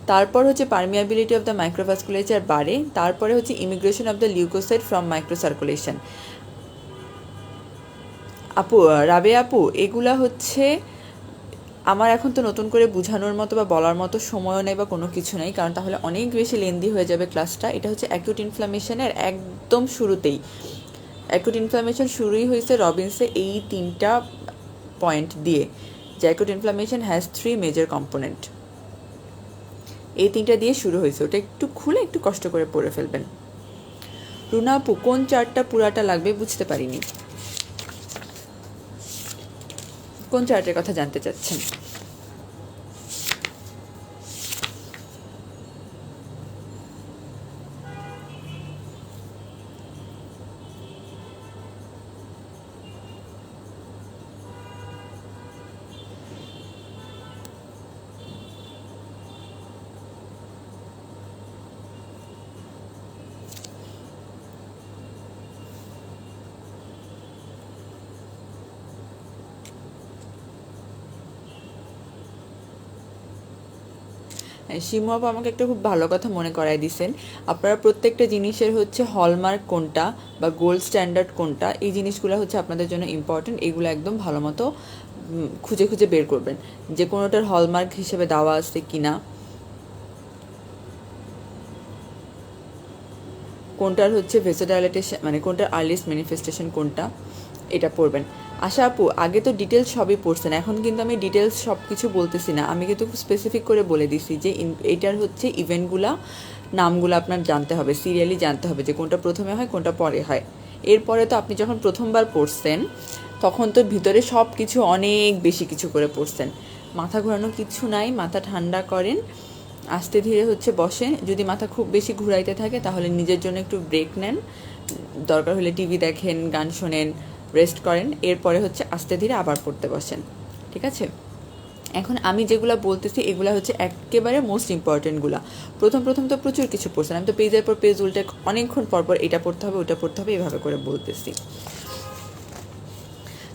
[SPEAKER 1] তারপর হচ্ছে পারমিয়াবিলিটি অফ দ্য মাইক্রোভাস্কুলেচার বাড়ে। তারপরে হচ্ছে emigration of the leucocyte from microcirculation. আপু, রাবে আপু, এগুলা হচ্ছে আমার এখন তো নতুন করে বোঝানোর মতো বা বলার মতো সময়ও নেই বা কোনো কিছু নেই, কারণ তাহলে অনেক বেশি লেন্দি হয়ে যাবে ক্লাসটা। এটা হচ্ছে অ্যাকিউট ইনফ্লামেশনের একদম শুরুতেই, অ্যাকিউট ইনফ্লামেশন শুরুই হয়েছে রবিনসে এই তিনটা পয়েন্ট দিয়ে, যে acute inflammation has 3 major component, এই তিনটা দিয়ে শুরু হয়েছে। ওটা একটু খুলে একটু কষ্ট করে পড়ে ফেলবেন। রুনা আপু, কোন চার্টটা পুরাটা লাগবে বুঝতে পারিনি, কোন চার্টের কথা জানতে চাচ্ছেন? শিমু আপু আমাকে একটা খুব ভালো কথা মনে করাই দিছেন, আপনারা প্রত্যেকটা জিনিসের হচ্ছে হলমার্ক কোনটা বা গোল্ড স্ট্যান্ডার্ড কোনটা, এই জিনিসগুলো হচ্ছে আপনাদের জন্য ইম্পর্টেন্ট। এগুলো একদম ভালো মতো খুঁজে খুঁজে বের করবেন, যে কোনোটার হলমার্ক হিসেবে দেওয়া আছে কি না, কোনটার হচ্ছে ভেসোডাইলেটেশন মানে কোনটার আর্লিয়েস্ট ম্যানিফেস্টেশন কোনটা, এটা পড়বেন। আশা আপু, আগে তো ডিটেলস সবই পড়ছেন, এখন কিন্তু আমি ডিটেলস সব কিছু বলতেছি না, আমি কিন্তু স্পেসিফিক করে বলে দিছি যে এটার হচ্ছে ইভেন্টগুলা নামগুলো আপনার জানতে হবে, সিরিয়ালি জানতে হবে যে কোনটা প্রথমে হয় কোনটা পরে হয়। এরপরে তো আপনি যখন প্রথমবার পড়ছেন তখন তো ভিতরে সব কিছু অনেক বেশি কিছু করে পড়ছেন, মাথা ঘোরানো কিছু নাই, মাথা ঠান্ডা করেন, আস্তে ধীরে হচ্ছে বসেন। যদি মাথা খুব বেশি ঘুরাইতে থাকে তাহলে নিজের জন্য একটু ব্রেক নেন, দরকার হলে টিভি দেখেন, গান শোনেন, রেস্ট করেন, এরপরে হচ্ছে আস্তে ধীরে আবার পড়তে বসেন, ঠিক আছে? এখন আমি যেগুলো বলতেছি এগুলো হচ্ছে একেবারে মোস্ট ইম্পর্টেন্টগুলো। প্রথম প্রথম তো প্রচুর কিছু পড়ছেন, আমি তো পেজের পর পেজ উল্টে অনেকক্ষণ পর পর এটা পড়তে হবে ওটা পড়তে হবে এভাবে করে বলতেছি।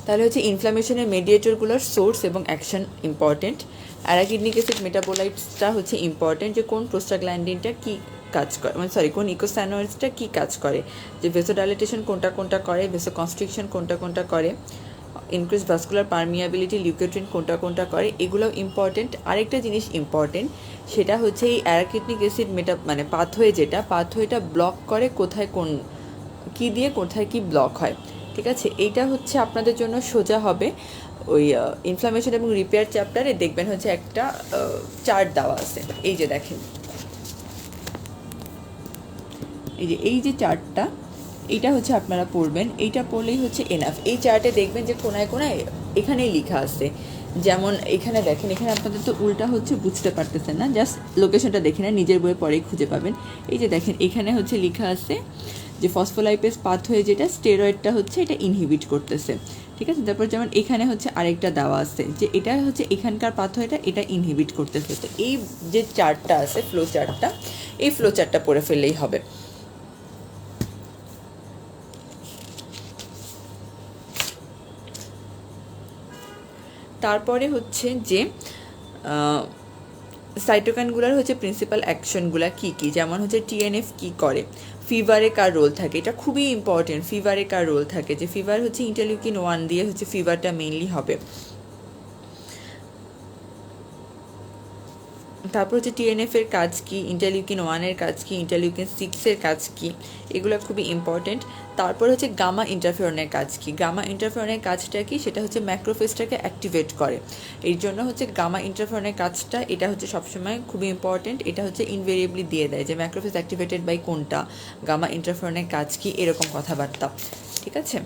[SPEAKER 1] তাহলে হচ্ছে ইনফ্লামেশনের মেডিয়েটরগুলোর সোর্স এবং অ্যাকশন ইম্পর্টেন্ট। অ্যারাকিডনিক অ্যাসিড মেটাবোলাইটসটা হচ্ছে ইম্পর্টেন্ট, যে কোন প্রোস্টাগ্ল্যান্ডিনটা কী কাজ করে, মানে সরি কোন ইকোসাইনোয়েডসটা কী কাজ করে, যে ভেসোডাইলেটেশন কোনটা কোনটা করে, ভেসো কনস্ট্রিকশন কোনটা কোনটা করে, ইনক্রিজ ভাস্কুলার পারমিয়াবিলিটি লিউকোট্রিন কোনটা কোনটা করে, এগুলোও ইম্পর্টেন্ট। আরেকটা জিনিস ইম্পর্টেন্ট, সেটা হচ্ছে এই অ্যারাকিডনিক অ্যাসিড মানে পাথওয়ে, যেটা পাথওয়েটা ব্লক করে কোথায় কোন কী দিয়ে কোথায় কী ব্লক হয়, ঠিক আছে? এইটা হচ্ছে আপনাদের জন্য সোজা হবে। ওই ইনফ্লামেশন এবং রিপেয়ার চ্যাপ্টারে দেখবেন হচ্ছে একটা চার্ট দেওয়া আছে, এই যে দেখেন, এই যে চার্টটা, এইটা হচ্ছে আপনারা পড়বেন, এইটা পড়লেই হচ্ছে এনাফ। এই চার্টে দেখবেন যে কোনায় কোনায় এখানেই লেখা আছে, যেমন এখানে দেখেন, এখানে আপনাদের তো উল্টা হচ্ছে বুঝতে পারতেছেন না, জাস্ট লোকেশনটা দেখে না, নিজের বইয়ে পরেই খুঁজে পাবেন। এই যে দেখেন এখানে হচ্ছে লেখা আছে যে ফসফোলাইপেজ পাথওয়ে যেটা স্টেরয়েডটা হচ্ছে এটা ইনহিবিট করতেছে, ঠিক আছে? তারপর যেমন এখানে হচ্ছে আরেকটা দেওয়া আছে যে এটা হচ্ছে এখানকার পাথওয়েটা এটা ইনহিবিট করতেছে। তো এই যে চার্টটা আছে, ফ্লো চার্টটা, এই ফ্লো চার্টটা পড়ে ফেললেই হবে। তারপরে হচ্ছে যে সাইটোকাইনগুলোর হচ্ছে প্রিন্সিপাল অ্যাকশনগুলো কী কী, যেমন হচ্ছে টিএনএফ কী করে, ফিভারে কার রোল থাকে, এটা খুবই ইম্পর্টেন্ট, ফিভারে কার রোল থাকে, যে ফিভার হচ্ছে ইন্টারলিউকিন 1 দিয়ে হচ্ছে ফিভারটা মেইনলি হবে। তারপর হচ্ছে টিএনএফ এর কাজ কি, ইন্টারলিউকিন 1-এর কাজ কি, ইন্টারলিউকিন 6-এর কাজ কি, এগুলো খুবই ইম্পর্টেন্ট। তারপর হচ্ছে গামা ইন্টারফেরনের কাজ কি, গামা ইন্টারফেরনের কাজটা কি, সেটা হচ্ছে ম্যাক্রোফেজটাকে অ্যাক্টিভেট করে, এই জন্য হচ্ছে গামা ইন্টারফেরনের কাজটা এটা হচ্ছে সবসময় খুবই ইম্পর্টেন্ট। এটা হচ্ছে ইনভেরিয়েবলি দিয়ে দেয় যে ম্যাক্রোফেজ অ্যাক্টিভেটেড বাই কোনটা, গামা ইন্টারফেরনের কাজ কি, এরকম কথাবার্তা, ঠিক আছে?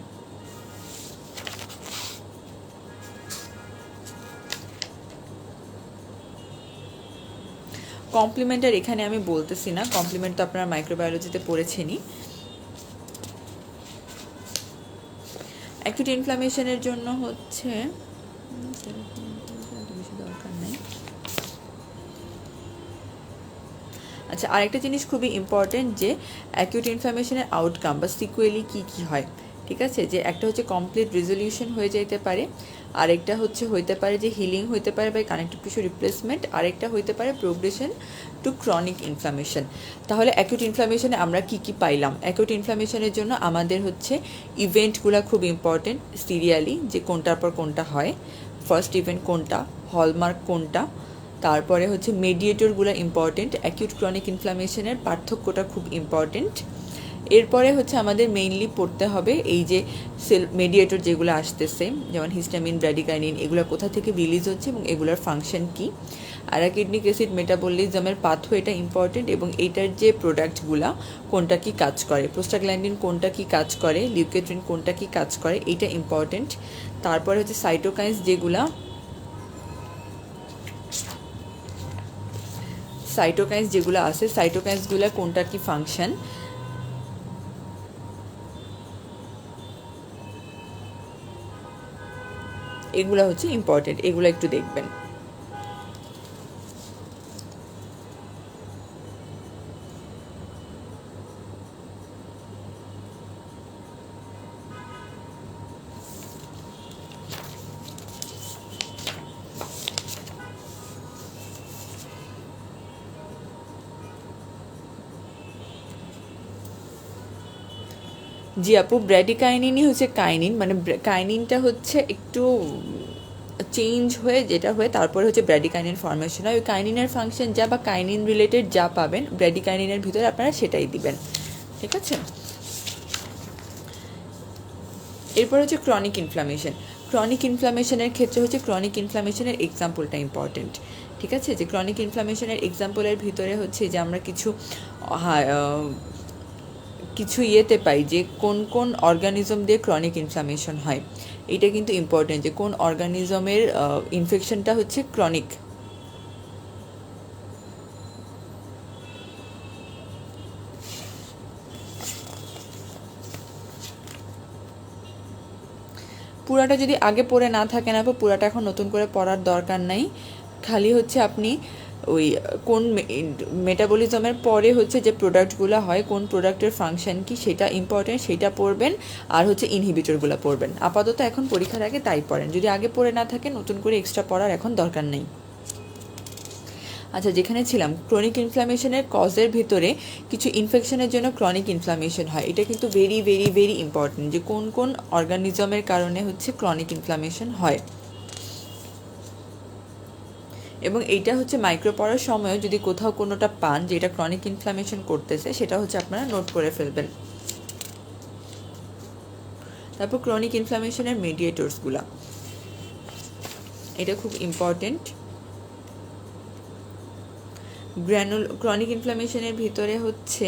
[SPEAKER 1] কমপ্লিমেন্টার এখানে আমি বলতেছি না, কমপ্লিমেন্ট তো আপনারা মাইক্রোবায়োলজিতে পড়েছেনই। অ্যাকিউট ইনফ্লামেশনের জন্য হচ্ছে বেশি দরকার নেই। আচ্ছা, আরেকটা জিনিস খুবই ইম্পর্টেন্ট, যে অ্যাকিউট ইনফ্লামেশনের আউটকাম বা সিকুয়েলি কী কী হয়, ঠিক আছে? যে একটা হচ্ছে কমপ্লিট রেজলিউশন হয়ে যেতে পারে, আরেকটা হচ্ছে হইতে পারে যে হিলিং হইতে পারে বাই কানেকটিভ টিস্যু রিপ্লেসমেন্ট, আরেকটা হইতে পারে প্রোগ্রেশন টু ক্রনিক ইনফ্লামেশন। তাহলে অ্যাকিউট ইনফ্লামেশনে আমরা কী কী পাইলাম? অ্যাকিউট ইনফ্লামেশনের জন্য আমাদের হচ্ছে ইভেন্টগুলো খুব ইম্পর্টেন্ট সিরিয়ালি, যে কোনটার পর কোনটা হয়, ফার্স্ট ইভেন্ট কোনটা, হলমার্ক কোনটা, তারপরে হচ্ছে মেডিয়েটরগুলো ইম্পর্টেন্ট, অ্যাকিউট ক্রনিক ইনফ্লামেশনের পার্থক্যটা খুব ইম্পর্টেন্ট। এরপরে হচ্ছে আমাদের মেইনলি পড়তে হবে এই যে সেল মেডিয়েটর যেগুলো আসতেছে, যেমন হিস্টামিন, ব্র্যাডিকাইনিন, এগুলো কোথা থেকে রিলিজ হচ্ছে এবং এগুলোর ফাংশন কী। অ্যারাকিডনিক অ্যাসিড মেটাবলিজমের পাথওয়েটা ইম্পর্টেন্ট, এবং এইটার যে প্রোডাক্টগুলা কোনটা কি কাজ করে, প্রোস্টাগ্ল্যান্ডিন কোনটা কি কাজ করে, লিউকেট্রিন কোনটা কি কাজ করে, এইটা ইম্পর্টেন্ট। তারপরে হচ্ছে সাইটোকাইন্স যেগুলা, আছে, সাইটোকাইন্সগুলো কোনটা কি ফাংশন, এগুলো হচ্ছে ইম্পর্টেন্ট, এগুলো একটু দেখবেন। জি আপু, ব্র্যাডিকাইনিনই হচ্ছে কাইনিন, মানে কাইনিনটা হচ্ছে একটু চেঞ্জ হয়ে যেটা হয়ে তারপরে হচ্ছে ব্র্যাডিকাইনিন ফর্মেশন হয়। ওই কাইনিনের ফাংশন যা বা কাইনিন রিলেটেড যা পাবেন ব্র্যাডিকাইনিনের ভিতরে আপনারা সেটাই দিবেন, ঠিক আছে? এরপর হচ্ছে ক্রনিক ইনফ্লামেশন। ক্রনিক ইনফ্লামেশনের ক্ষেত্রে হচ্ছে ক্রনিক ইনফ্লামেশনের এক্সাম্পলটা ইম্পর্টেন্ট, ঠিক আছে? যে ক্রনিক ইনফ্লামেশনের এক্সাম্পলের ভিতরে হচ্ছে যে আমরা কিছু ইয়েতে পাই যে কোন কোন অর্গানিজম দিয়ে ক্রনিক ইনফ্লামেশন হয়। এটা কিন্তু ইম্পর্টেন্ট যে কোন অর্গানিজমের ইনফেকশনটা হচ্ছে ক্রনিক। পুরাটা যদি আগে পড়ে না থাকেন আপু, পুরাটা এখন নতুন করে পড়ার দরকার নাই। খালি হচ্ছে আপনি ওই কোন মেটাবলিজমের পরে হচ্ছে যে প্রোডাক্টগুলো হয়, কোন প্রোডাক্টের ফাংশন কি সেটা ইম্পর্টেন্ট, সেটা পড়বেন। আর হচ্ছে ইনহিবিটরগুলো পড়বেন। আপাতত এখন পরীক্ষার আগে তাই পড়েন, যদি আগে পড়ে না থাকে নতুন করে এক্সট্রা পড়ার এখন দরকার নেই। আচ্ছা, যেখানে ছিলাম ক্রনিক ইনফ্লামেশনের কজের ভিতরে কিছু ইনফেকশনের জন্য ক্রনিক ইনফ্লামেশন হয়। এটা কিন্তু ভেরি ভেরি ভেরি ইম্পর্টেন্ট যে কোন কোন অর্গানিজমের কারণে হচ্ছে ক্রনিক ইনফ্লামেশন হয়। এবং এইটা হচ্ছে মাইক্রো পড়ার সময়ও যদি কোথাও কোনোটা পান যে এটা ক্রনিক ইনফ্লামেশন করতেছে, সেটা হচ্ছে আপনারা নোট করে ফেলবেন। তারপর ক্রনিক ইনফ্লামেশনের মেডিয়েটরসগুলা, এটা খুব ইম্পর্টেন্ট। ক্রনিক ইনফ্লামেশনের ভিতরে হচ্ছে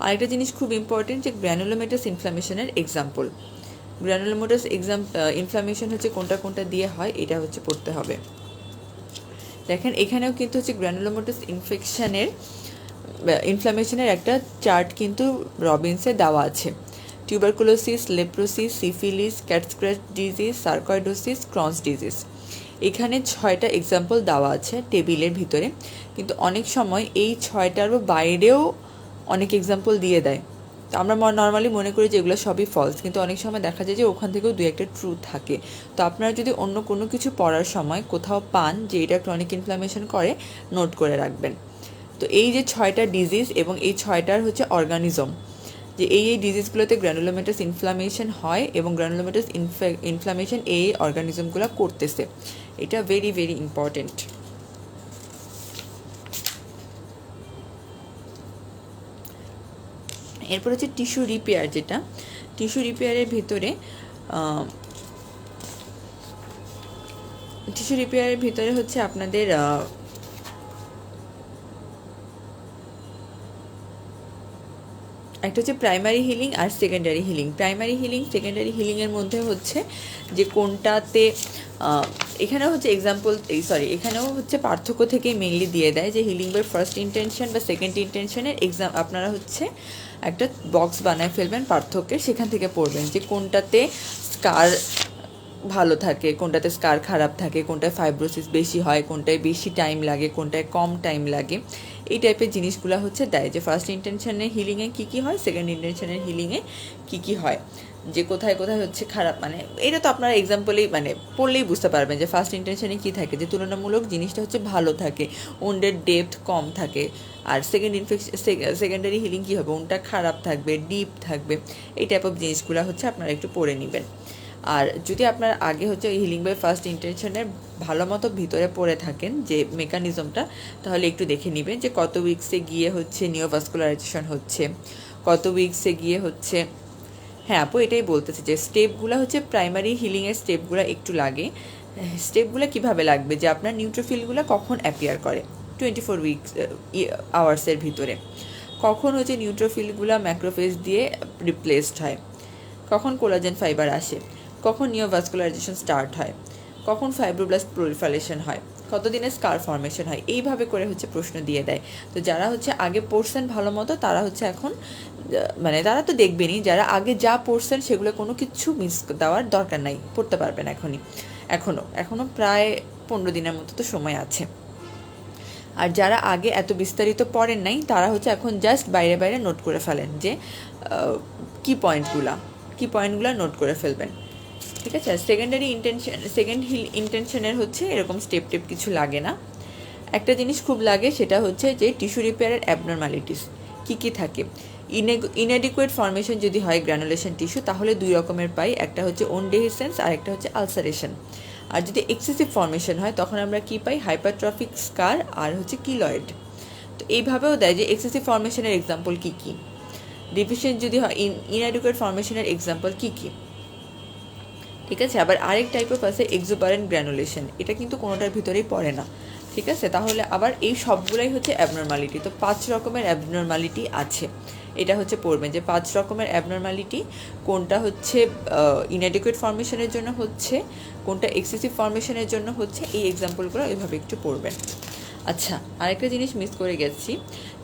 [SPEAKER 1] আরেকটা জিনিস খুব ইম্পর্টেন্ট যে গ্র্যানুলোমেটাস ইনফ্লামেশনের এক্সাম্পল। গ্র্যানুলোমেটাস ইনফ্লামেশন হচ্ছে কোনটা কোনটা দিয়ে হয় এটা হচ্ছে পড়তে হবে। দেখেন এখানেও কিন্তু হচ্ছে গ্র্যানুলোমেটাস ইনফ্লামেশনের একটা চার্ট কিন্তু রবিনসে দেওয়া আছে। Tuberculosis, leprosy, syphilis, cat scratch disease, sarcoidosis, Crohn's disease, এখানে 6টা এক্সাম্পল দেওয়া আছে টেবিলের ভিতরে। কিন্তু অনেক সময় এই 6টারও বাইরেও অনেক এক্সাম্পল দিয়ে দেয়। তো আমরা নর্মালি মনে করি যে এগুলো সবই ফলস, কিন্তু অনেক সময় দেখা যায় যে ওখান থেকেও দু একটা ট্রু থাকে। তো আপনারা যদি অন্য কোনো কিছু পড়ার সময় কোথাও পান যে এটা ক্রনিক ইনফ্লামেশন করে, নোট করে রাখবেন। তো এই যে 6টা ডিজিজ এবং এই 6টার হচ্ছে অর্গানিজম, যে এই ডিজিজগুলোতে গ্র্যানুলোমেটাস ইনফ্লামেশন হয় এবং গ্র্যানুলোমেটাস ইনফ্লামেশন এই অর্গানিজমগুলো করতেছে, এটা ভেরি ভেরি ইম্পর্টেন্ট। এরপর হচ্ছে টিস্যু রিপেয়ার, যেটা টিস্যু রিপেয়ারের ভিতরে হচ্ছে আপনাদের একটা হচ্ছে প্রাইমারি হিলিং আর secondary healing. Primary healing secondary হিলিংয়ের মধ্যে হচ্ছে যে কোনটাতে এখানেও হচ্ছে এখানেও হচ্ছে পার্থক্য থেকেই মেইনলি দিয়ে দেয় যে হিলিং বাই ফার্স্ট ইন্টেনশন বা সেকেন্ড ইন্টেনশনের আপনারা হচ্ছে একটা বক্স বানায় ফেলবেন পার্থক্যের, সেখান থেকে পড়বেন যে কোনটাতে স্কার ভালো থাকে, কোনটাতে স্কার খারাপ থাকে, কোনটায় ফাইব্রোসিস বেশি হয়, কোনটায় বেশি টাইম লাগে, কোনটায় কম টাইম লাগে। এই টাইপের জিনিসগুলো হচ্ছে দেয় যে ফার্স্ট ইন্টেনশনের হিলিংয়ে কী কী হয়, সেকেন্ড ইন্টেনশনের হিলিংয়ে কী কী হয়, যে কোথায় কোথায় হচ্ছে খারাপ। মানে এটা তো আপনারা এক্সাম্পলেই পড়লেই বুঝতে পারবেন যে ফার্স্ট ইন্টেনশনে কী থাকে, যে তুলনামূলক জিনিসটা হচ্ছে ভালো থাকে, ওন্ডের ডেপথ কম থাকে। আর সেকেন্ডারি হিলিং কী হবে, ওনটা খারাপ থাকবে, ডিপ থাকবে। এই টাইপ অফ জিনিসগুলো হচ্ছে আপনারা একটু পড়ে নেবেন। আর যদি আপনার আগে হচ্ছে হিলিং বাই ফার্স্ট ইন্টেনশনের ভালো মতো ভিতরে পড়ে থাকেন যে মেকানিজমটা, তাহলে একটু দেখে নেবেন যে কত উইক্সে গিয়ে হচ্ছে নিওভাস্কুলারাইজেশন হচ্ছে, কত উইক্সে গিয়ে হচ্ছে। হ্যাঁ আপু, এটাই বলতেছে যে স্টেপগুলো হচ্ছে প্রাইমারি হিলিংয়ের স্টেপগুলো একটু লাগে। স্টেপগুলো কিভাবে লাগবে, যে আপনার নিউট্রোফিলগুলো কখন অ্যাপিয়ার করে 24 আওয়ার্সের ভিতরে, কখন হচ্ছে নিউট্রোফিলগুলো ম্যাক্রোফেজ দিয়ে রিপ্লেসড হয়, কখন কোলাজেন ফাইবার আসে, কখন নিওভাস্কুলারাইজেশন স্টার্ট হয়, কখন ফাইব্রোব্লাস্ট প্রলিফারেশন হয়, কতদিনে স্কার ফর্মেশন হয়। এইভাবে করে হচ্ছে প্রশ্ন দিয়ে দেয়। তো যারা হচ্ছে আগে পড়ছেন ভালো মতো, তারা হচ্ছে এখন তারা তো দেখবেনই, যারা আগে যা পড়ছেন সেগুলো কোনো কিছু মিস দেওয়ার দরকার নাই, পড়তে পারবেন এখনও প্রায় 15 দিনের মতো তো সময় আছে। আর যারা আগে এত বিস্তারিত পড়েন নাই, তারা হচ্ছে এখন জাস্ট বাইরে বাইরে নোট করে ফেলেন যে কি পয়েন্টগুলো নোট করে ফেলবেন, ঠিক আছে? সেকেন্ড ইন্টেনশনের হচ্ছে এরকম স্টেপ কিছু লাগে না। একটা জিনিস খুব লাগে, সেটা হচ্ছে যে টিস্যু রিপেয়ারের অ্যাবনর্মালিটিস কী থাকে। ইনঅ্যাডিকুয়েট ফর্মেশন যদি হয় গ্র্যানুলেশন টিস্যু, তাহলে 2 রকমের পাই, একটা হচ্ছে ওনডেহিসেন্স আর একটা হচ্ছে আলসারেশন। আর যদি এক্সেসিভ ফর্মেশন হয় তখন আমরা কি পাই, হাইপারট্রফিক স্কার আর হচ্ছে কিলয়েড। তো এইভাবেও দেয় যে এক্সেসিভ ফর্মেশনের এক্সাম্পল কী কী, ডিফিশিয়েন্ট যদি হয় ইনঅ্যাডিকুয়েট ফর্মেশনের এক্সাম্পল কী কী। ঠিক আছে। আবার আরেক টাইপ অফ আছে এক্সুবারেন্ট গ্র্যানুলেশন, এটা কিন্তু কোনোটার ভিতরেই পড়ে না। ঠিক আছে, তাহলে আবার এই সবগুলাই হচ্ছে অ্যাবনর্মালিটি। তো 5 রকমের অ্যাবনর্মালিটি আছে, এটা হচ্ছে পড়বেন যে 5 রকমের অ্যাবনর্মালিটি কোনটা হচ্ছে ইনঅ্যাডিকুয়েট ফর্মেশনের জন্য হচ্ছে, কোনটা এক্সেসিভ ফর্মেশনের জন্য হচ্ছে, এই এক্সাম্পলগুলো এভাবে একটু পড়বেন। আচ্ছা, আরেকটা জিনিস মিস করে গেছি,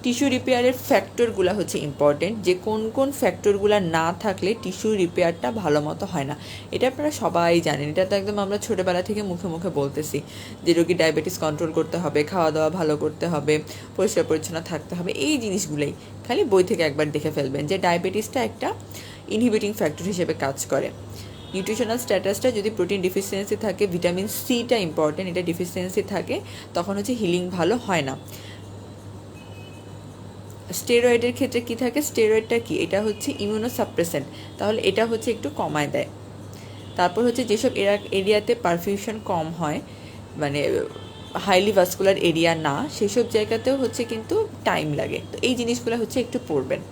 [SPEAKER 1] টিস্যু রিপেয়ারের ফ্যাক্টরগুলো হচ্ছে ইম্পর্টেন্ট, যে কোন কোন ফ্যাক্টরগুলো না থাকলে টিস্যু রিপেয়ারটা ভালো মতো হয় না। এটা আপনারা সবাই জানেন, এটা তো একদম আমরা ছোটোবেলা থেকে মুখে মুখে বলতেছি যে রোগী ডায়াবেটিস কন্ট্রোল করতে হবে, খাওয়া দাওয়া ভালো করতে হবে, পরিষ্কার পরিচ্ছন্ন থাকতে হবে, এই জিনিসগুলোই খালি বই থেকে একবার দেখে ফেলবেন যে ডায়াবেটিসটা একটা ইনহিবিটিং ফ্যাক্টর হিসেবে কাজ করে। নিউট্রিশনাল স্ট্যাটাসটা যদি প্রোটিন ডিফিসিয়েন্সি থাকে, ভিটামিন সিটা ইম্পর্টেন্ট, এটা ডিফিসিয়েন্সি থাকে তখন হচ্ছে হিলিং ভালো হয় না। স্টেরয়েডের ক্ষেত্রে কি থাকে, স্টেরয়েডটা কি, এটা হচ্ছে ইমিউনোসাপ্রেসেন্ট, তাহলে এটা হচ্ছে একটু কমায় দেয়। তারপর হচ্ছে যেসব এরিয়াতে পারফিউশন কম হয়, মানে হাইলি ভাস্কুলার এরিয়া না, সেসব জায়গাতেও হচ্ছে কিন্তু টাইম লাগে। তো এই জিনিসগুলো হচ্ছে একটু পড়বেন।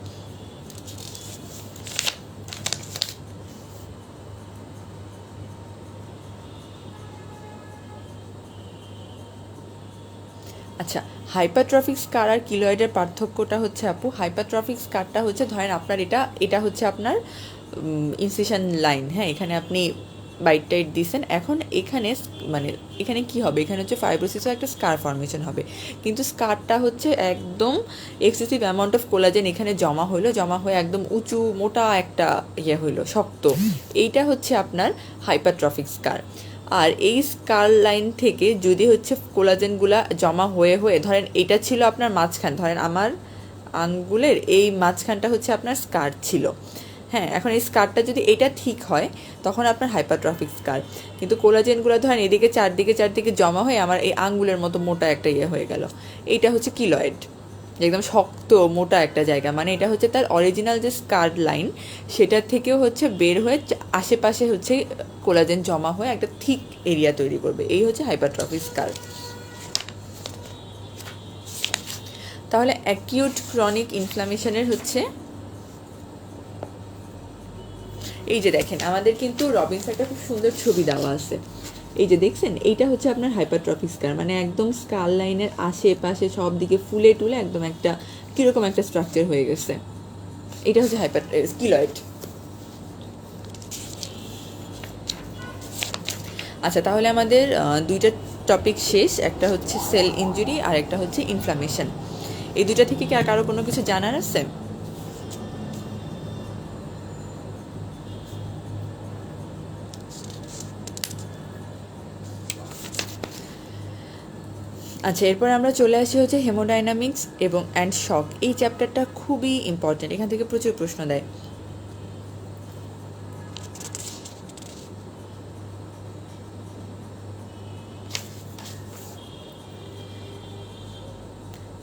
[SPEAKER 1] আচ্ছা, হাইপারট্রফিক স্কার আর কিলোয়েডের পার্থক্যটা হচ্ছে আপু, হাইপারট্রফিক স্কারটা হচ্ছে ধরেন আপনার এটা হচ্ছে আপনার ইনসিশন লাইন, হ্যাঁ, এখানে আপনি বাইট টাইট দিয়েছেন, এখন এখানে মানে এখানে কি হবে, এখানে হচ্ছে ফাইব্রোসিসও একটা স্কার ফর্মেশন হবে, কিন্তু স্কারটা হচ্ছে একদম এক্সেসিভ অ্যামাউন্ট অফ কোলাজেন এখানে জমা হয়ে একদম উঁচু মোটা একটা হইলো শক্ত, এইটা হচ্ছে আপনার হাইপারট্রফিক স্কার। আর এই স্কার লাইন থেকে যদি হচ্ছে কোলাজেনগুলা জমা হয়ে ধরেন এটা ছিল আপনার মাঝখান, ধরেন আমার আঙ্গুলের এই মাঝখানটা হচ্ছে আপনার স্কার ছিল, হ্যাঁ, এখন এই স্কারটা যদি এটা ঠিক হয় তখন আপনার হাইপারট্রফিক স্কার, কিন্তু কোলাজেনগুলো ধরেন এদিকে চারদিকে জমা হয়ে আমার এই আঙ্গুলের মতো মোটা একটা হয়ে গেল, এইটা হচ্ছে কিলয়েড, একদম শক্ত মোটা একটা জায়গা, মানে এটা হচ্ছে তার অরিজিনাল যে স্কার লাইন সেটার থেকেও হচ্ছে বের হয়ে আশেপাশে হচ্ছে কোলাজেন জমা হয়ে একটা থিক এরিয়া তৈরি করবে, এই হচ্ছে হাইপারট্রফিক স্কার। তাহলে অ্যাকিউট ক্রনিক ইনফ্লামেশনের হচ্ছে এই যে দেখেন আমাদের কিন্তু রবিনস একটা খুব সুন্দর ছবি দেওয়া আছে, এই যে দেখছেন, এইটা হচ্ছে আপনার হাইপারট্রফিক স্কার, মানে একদম স্কার লাইনের আশেপাশে সব দিকে ফুলে টুলে একদম একটা কীরকম একটা স্ট্রাকচার হয়ে গেছে, এটা হচ্ছে কিলয়েড। আচ্ছা, তাহলে আমাদের দুইটা টপিক শেষ, একটা হচ্ছে সেল ইনজুরি আর একটা হচ্ছে ইনফ্লামেশন। এই দুইটা থেকে কি আর কারো কোনো কিছু জানার আছে? আচ্ছা, এরপর আমরা চলে আসি হচ্ছে হেমোডাইনামিক্স এবং অ্যান্ড শক, এই চ্যাপ্টারটা খুবই ইম্পর্টেন্ট, এখান থেকে প্রচুর প্রশ্ন দেয়।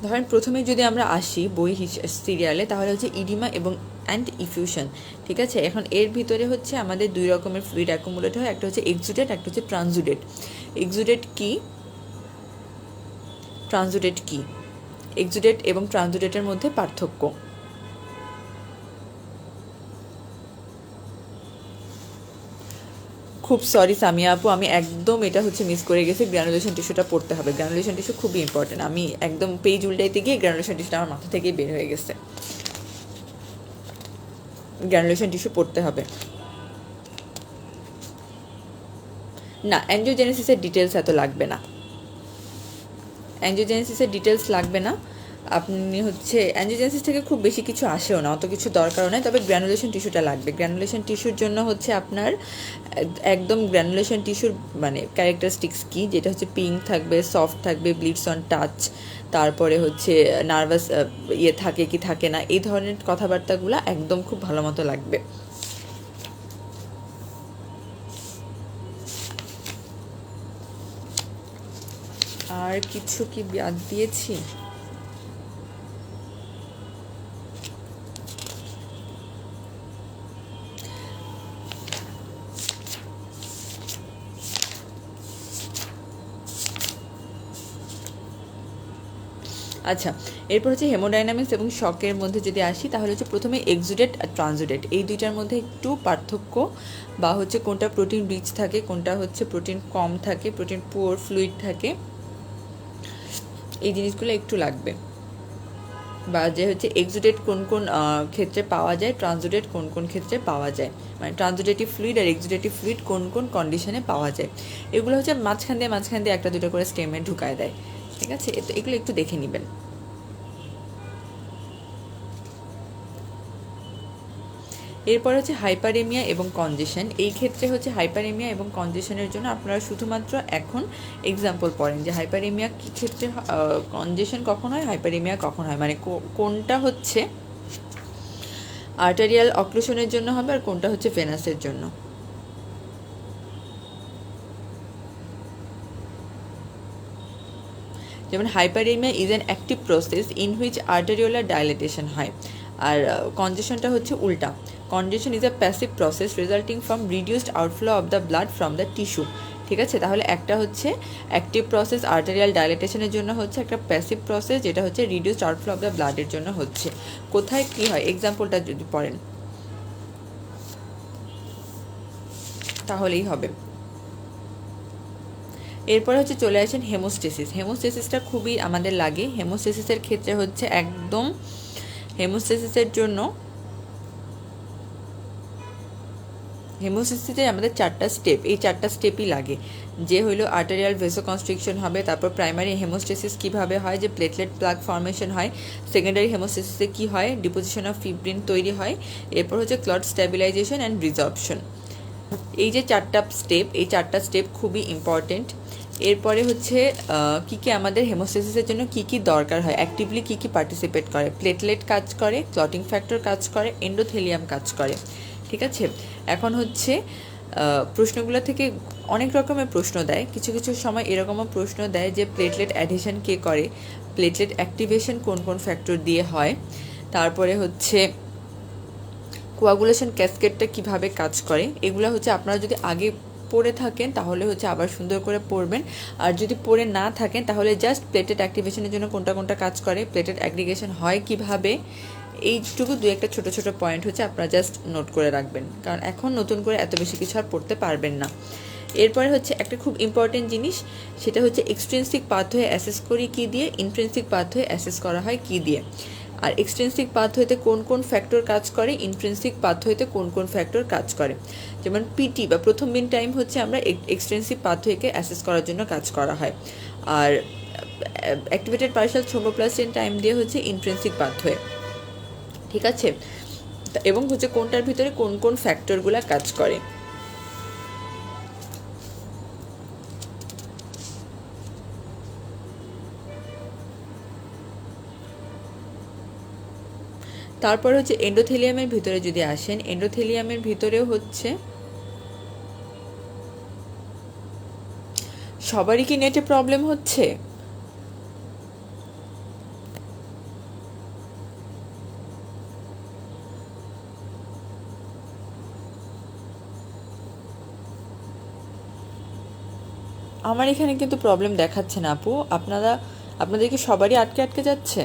[SPEAKER 1] ধরেন প্রথমে যদি আমরা আসি বই সিরিয়ালে, তাহলে হচ্ছে ইডিমা এবং অ্যান্ড ইফিউশন, ঠিক আছে। এখন এর ভিতরে হচ্ছে আমাদের দুই রকমের ফ্লুইড অ্যাকুমুলেট হয়, একটা হচ্ছে এক্সুডেট, একটা হচ্ছে ট্রানজুডেট। এক্সুডেট কি, ট্রানজুডেট কি, এক্সুডেট এবং ট্রানজুডেটের মধ্যে পার্থক্য। খুব সরি সামিয়া আপু, আমি একদম এটা হচ্ছে মিস করে গেছি, গ্র্যানুলেশন টিস্যুটা পড়তে হবে, গ্র্যানুলেশন টিস্যু খুবই ইম্পর্টেন্ট, আমি একদম পেজ উল্টাইতে গিয়ে গ্র্যানুলেশন টিস্যুটা আমার মাথা থেকেই বের হয়ে গেছে, গ্র্যানুলেশন টিস্যু পড়তে হবে। না, অ্যাঞ্জিওজেনেসিসের ডিটেলস এত লাগবে না, অ্যাঞ্জিওজেনেসিসের ডিটেলস লাগবে না, আপনি হচ্ছে অ্যাঞ্জিওজেনেসিস থেকে খুব বেশি কিছু আসেও না, অত কিছু দরকারও নেই, তবে গ্র্যানুলেশন টিস্যুটা লাগবে। গ্র্যানুলেশন টিস্যুর জন্য হচ্ছে আপনার একদম গ্র্যানুলেশন টিস্যুর মানে ক্যারেক্টারিস্টিক্স কী, যেটা হচ্ছে পিঙ্ক থাকবে, সফট থাকবে, ব্লিডস অন টাচ, তারপরে হচ্ছে নার্ভাস থাকে কি থাকে না, এই ধরনের কথাবার্তাগুলো একদম খুব ভালো মতো লাগবে। আর কিছু কি বাদ দিয়েছি? আচ্ছা, এরপর হচ্ছে হেমোডাইনামিক্স এবং শকের মধ্যে যদি আসি তাহলে হচ্ছে প্রথমে এক্সুডেট আর ট্রানজুডেট এই দুইটার মধ্যে একটু পার্থক্য বা হচ্ছে কোনটা প্রোটিন রিচ থাকে, কোনটা হচ্ছে প্রোটিন কম থাকে, প্রোটিন পুয়ার ফ্লুইড থাকে, এই জিনিসগুলো একটু লাগবে। বা যে হচ্ছে এক্সুডেট কোন কোন ক্ষেত্রে পাওয়া যায়, ট্রানজুডেট কোন কোন ক্ষেত্রে পাওয়া যায়, মানে ট্রানজুডেটিভ ফ্লুইড আর এক্সুডেটিভ ফ্লুইড কোন কোন কন্ডিশনে পাওয়া যায়, এগুলো হচ্ছে মাঝখান দিয়ে একটা দুটো করে স্টেমে ঢুকায় দেয়। ঠিক আছে, তো এগুলো একটু দেখে নেবেন। এরপর হচ্ছে হাইপারেমিয়া এবং কনজেশন। এই ক্ষেত্রে হচ্ছে হাইপারেমিয়া এবং কনজেশনের জন্য আপনারা শুধুমাত্র এখন এক্সাম্পল পড়েন যে হাইপারেমিয়া কী ক্ষেত্রে, কনজেশন কখন হয়, হাইপারেমিয়া কখন হয়, মানে কোনটা হচ্ছে আর্টারিয়াল অক্লুশনের জন্য হবে আর কোনটা হচ্ছে ভেনাসের জন্য। যেমন hyperemia is an active process in which arteriolar dilatation হয়, আর কনজেশনটা হচ্ছে উল্টা। Congestion is a passive process resulting from reduced outflow of the blood from the tissue. ঠিক আছে, তাহলে একটা হচ্ছে অ্যাক্টিভ প্রসেস আর্টারিয়াল ডাইলেটেশনের জন্য হচ্ছে, একটা প্যাসিভ প্রসেস যেটা হচ্ছে রিডিউসড আউটফ্লো অফ দ্য ব্লাডের জন্য হচ্ছে। কোথায় কী হয় এক্সাম্পলটা যদি পড়েন তাহলেই হবে। এরপরে হচ্ছে চলে আসেন হেমোস্টেসিস। হেমোস্টেসিসটা খুবই আমাদের লাগে। হেমোস্টেসিসের ক্ষেত্রে হচ্ছে একদম হেমোস্টেসিসের জন্য হেমোস্টেসিসে আমাদের 4টা স্টেপ, এই 4টা স্টেপই লাগে। যে হইলো আর্টারিয়াল ভেসোকনস্ট্রিকশন হবে, তারপর প্রাইমারি হেমোস্টেসিস কীভাবে হয়, যে প্লেটলেট প্লাগ ফর্মেশন হয়। সেকেন্ডারি হেমোস্টেসিসে কী হয়, ডিপোজিশন অফ ফিব্রিন তৈরি হয়। এরপর হচ্ছে ক্লট স্ট্যাবিলাইজেশন অ্যান্ড রিজর্পশন। এই যে 4টা স্টেপ, এই 4টা স্টেপ খুবই ইম্পর্টেন্ট। এরপরে হচ্ছে কী কী আমাদের হেমোস্টেসিসের জন্য কী কী দরকার হয়, অ্যাক্টিভলি কী কী পার্টিসিপেট করে, প্লেটলেট কাজ করে, ক্লটিং ফ্যাক্টর কাজ করে, এন্ডোথেলিয়াম কাজ করে। ঠিক আছে, এখন হচ্ছে প্রশ্নগুলো থেকে অনেক রকমের প্রশ্ন দেয়। কিছু কিছু সময় এরকমও প্রশ্ন দেয় যে প্লেটলেট অ্যাডিশন কে করে, প্লেটলেট অ্যাক্টিভেশন কোন কোন ফ্যাক্টর দিয়ে হয়, তারপরে হচ্ছে কোয়াগুলেশন ক্যাসকেডটা কিভাবে কাজ করে। এগুলো হচ্ছে আপনারা যদি আগে পড়ে থাকেন তাহলে হচ্ছে আবার সুন্দর করে পড়বেন, আর যদি পড়ে না থাকেন তাহলে জাস্ট প্লেটেড অ্যাক্টিভেশনের জন্য কোনটা কোনটা কাজ করে, প্লেটেড অ্যাগ্রিগেশন হয় কিভাবে, এইটুকু দু একটা ছোটো ছোটো পয়েন্ট হচ্ছে আপনারা জাস্ট নোট করে রাখবেন, কারণ এখন নতুন করে এত বেশি কিছু আর পড়তে পারবেন না। এরপরে হচ্ছে একটা খুব ইম্পর্টেন্ট জিনিস, সেটা হচ্ছে এক্সট্রিনসিক পাথওয়ে অ্যাসেস করি কী দিয়ে, ইন্ট্রিনসিক পাথওয়ে অ্যাসেস করা হয় কী দিয়ে, আর এক্সট্রিনসিক পাথওয়েতে কোন কোন ফ্যাক্টর কাজ করে, ইন্ট্রিনসিক পাথওয়েতে কোন কোন ফ্যাক্টর কাজ করে। যেমন পিটি বা প্রথম মিন টাইম হচ্ছে আমরা এক্সট্রিনসিক পাথওয়েকে অ্যাসেস করার জন্য কাজ করা হয়, আর অ্যাক্টিভেটেড পার্শাল থ্রোম্বোপ্লাস্টিন টাইম দিয়ে হচ্ছে ইন্ট্রিনসিক পাথওয়ে। ঠিক আছে, এবং হচ্ছে কোনটার ভিতরে কোন কোন ফ্যাক্টরগুলো কাজ করে। তারপর হচ্ছে এন্ডোথেলিয়ামের ভিতরে যদি আসেন, এন্ডোথেলিয়ামের ভিতরেও হচ্ছে সবারই কি নেটে প্রবলেম হচ্ছে? আমার এখানে কিন্তু প্রবলেম দেখাচ্ছে না আপু, আপনাদের কি সবারই আটকে আটকে যাচ্ছে?